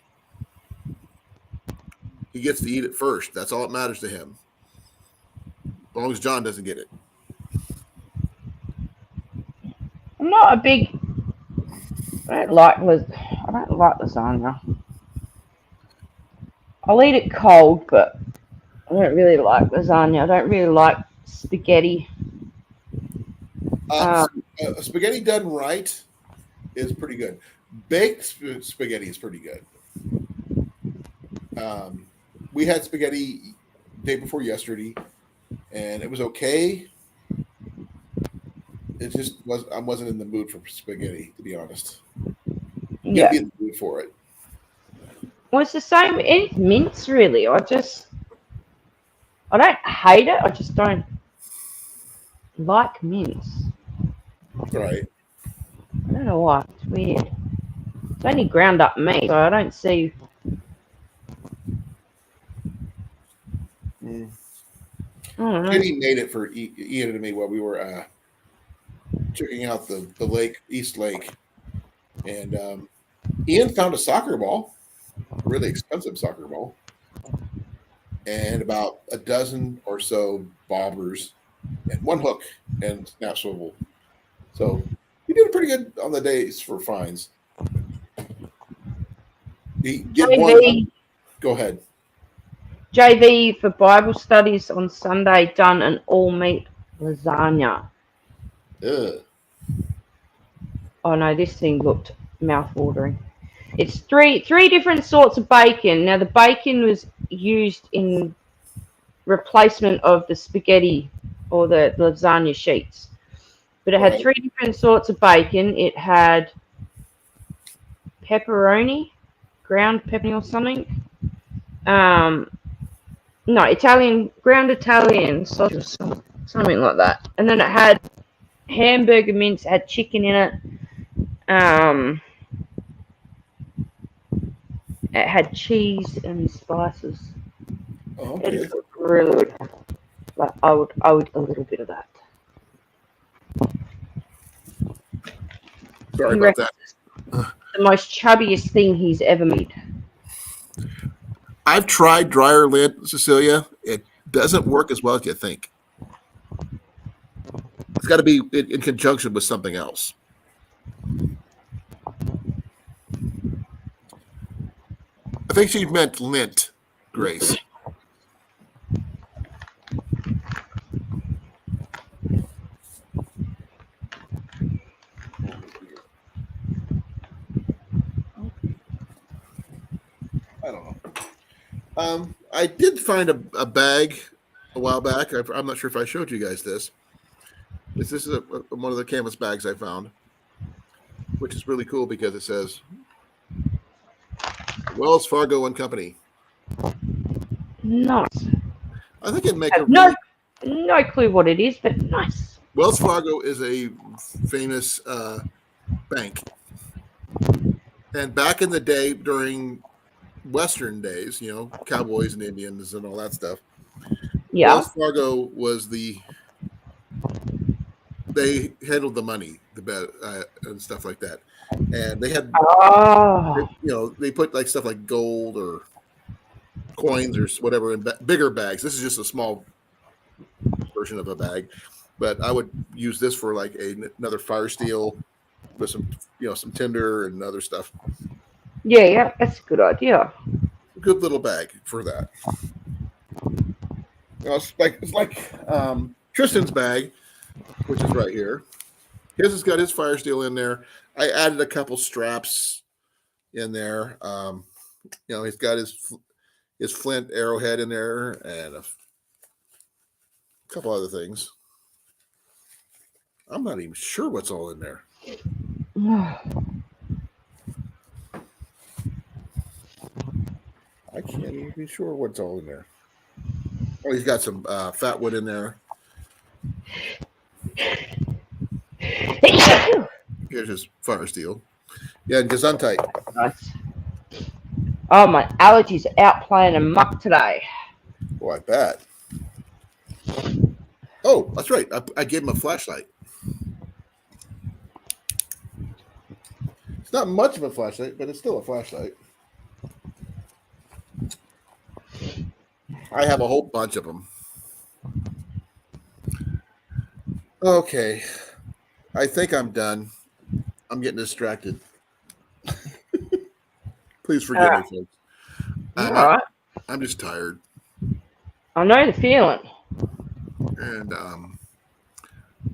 He gets to eat it first. That's all that matters to him. As long as John doesn't get it. I'm not a big. I don't like lasagna. I'll eat it cold, but I don't really like lasagna. I don't really like spaghetti. Spaghetti done right is pretty good. Baked spaghetti is pretty good. We had spaghetti day before yesterday, and it was okay. It just I wasn't in the mood for spaghetti, to be honest. Yeah. Be in the mood for it. Well, it's the same. It's mince, really. I don't hate it. I just don't like mince. Right. I don't know why. It's weird. It's only ground up meat, so I don't see. I don't know. Kitty made it for Ian and me while we were checking out the lake, East Lake. And Ian found a soccer ball, a really expensive soccer ball, and about a dozen or so bobbers, and one hook and snap swivel. So he did pretty good on the days for fines. He get one. Go ahead. JV for Bible studies on Sunday done an all meat lasagna. Ugh. Oh no, this thing looked mouth-watering. It's three different sorts of bacon. Now the bacon was used in replacement of the spaghetti or the lasagna sheets. But it had 3 different sorts of bacon. It had pepperoni, ground pepperoni or something. No, ground Italian sausage or something like that. And then it had hamburger mince, it had chicken in it. It had cheese and spices. Oh, It okay. looked really good. Like I would a little bit of that. Sorry He about that. The most chubbiest thing he's ever made. I've tried dryer lint, Cecilia. It doesn't work as well as you think. It's got to be in conjunction with something else. I think she meant lint, Grace. I don't know. I did find a bag a while back. I'm not sure if I showed you guys this. This is one of the canvas bags I found, which is really cool because it says Wells Fargo and Company. Nice. I think it'd make a No clue what it is, but nice. Wells Fargo is a famous bank. And back in the day, during Western days, cowboys and Indians and all that stuff, Yeah. Wells Fargo was they handled the money, the bet, and stuff like that. And they had, they put like stuff like gold or coins or whatever in bigger bags. This is just a small version of a bag, but I would use this for like another fire steel with some tinder and other stuff. Yeah, that's a good idea. good little bag for that. You know, it's like Tristan's bag, which is right here. His has got his fire steel in there. I added a couple straps in there. You know, he's got his flint arrowhead in there and a couple other things. I'm not even sure what's all in there. I can't even be sure what's all in there. Oh, he's got some fat wood in there. Here's his fire steel. Yeah, and Gesundheit. Nice. Oh, my allergies are out playing amok today. Oh, I bet. Oh, that's right. I gave him a flashlight. It's not much of a flashlight, but it's still a flashlight. I have a whole bunch of them. Okay. I think I'm done. I'm getting distracted. Please forgive me, folks. All right. I'm just tired. I know the feeling. And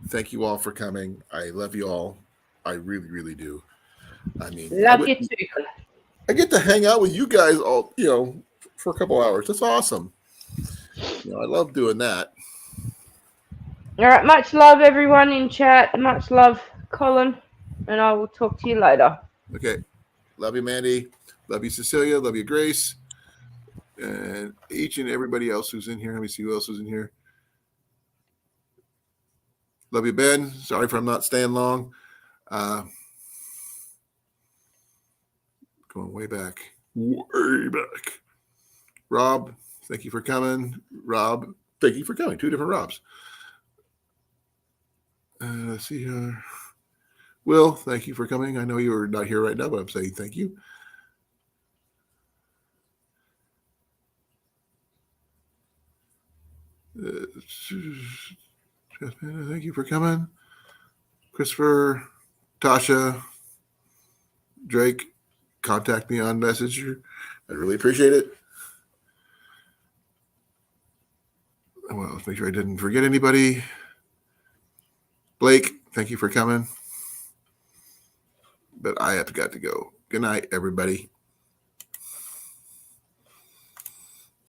thank you all for coming. I love you all. I really, really do. I mean, Love you too. I get to hang out with you guys all, you know, for a couple hours. That's awesome. You know, I love doing that. All right. Much love, everyone in chat. Much love, Colin. And I will talk to you later. Okay. Love you, Mandy. Love you, Cecilia. Love you, Grace. And each and everybody else who's in here. Let me see who else is in here. Love you, Ben. Sorry for I'm not staying long. Going way back. Way back. Rob, thank you for coming. Rob, thank you for coming. Two different Robs. Let's see here. Will, thank you for coming. I know you are not here right now, but I'm saying thank you. Thank you for coming. Christopher, Tasha, Drake, contact me on Messenger. I really appreciate it. Well, let's make sure I didn't forget anybody. Blake, thank you for coming. But I have got to go. Good night, everybody.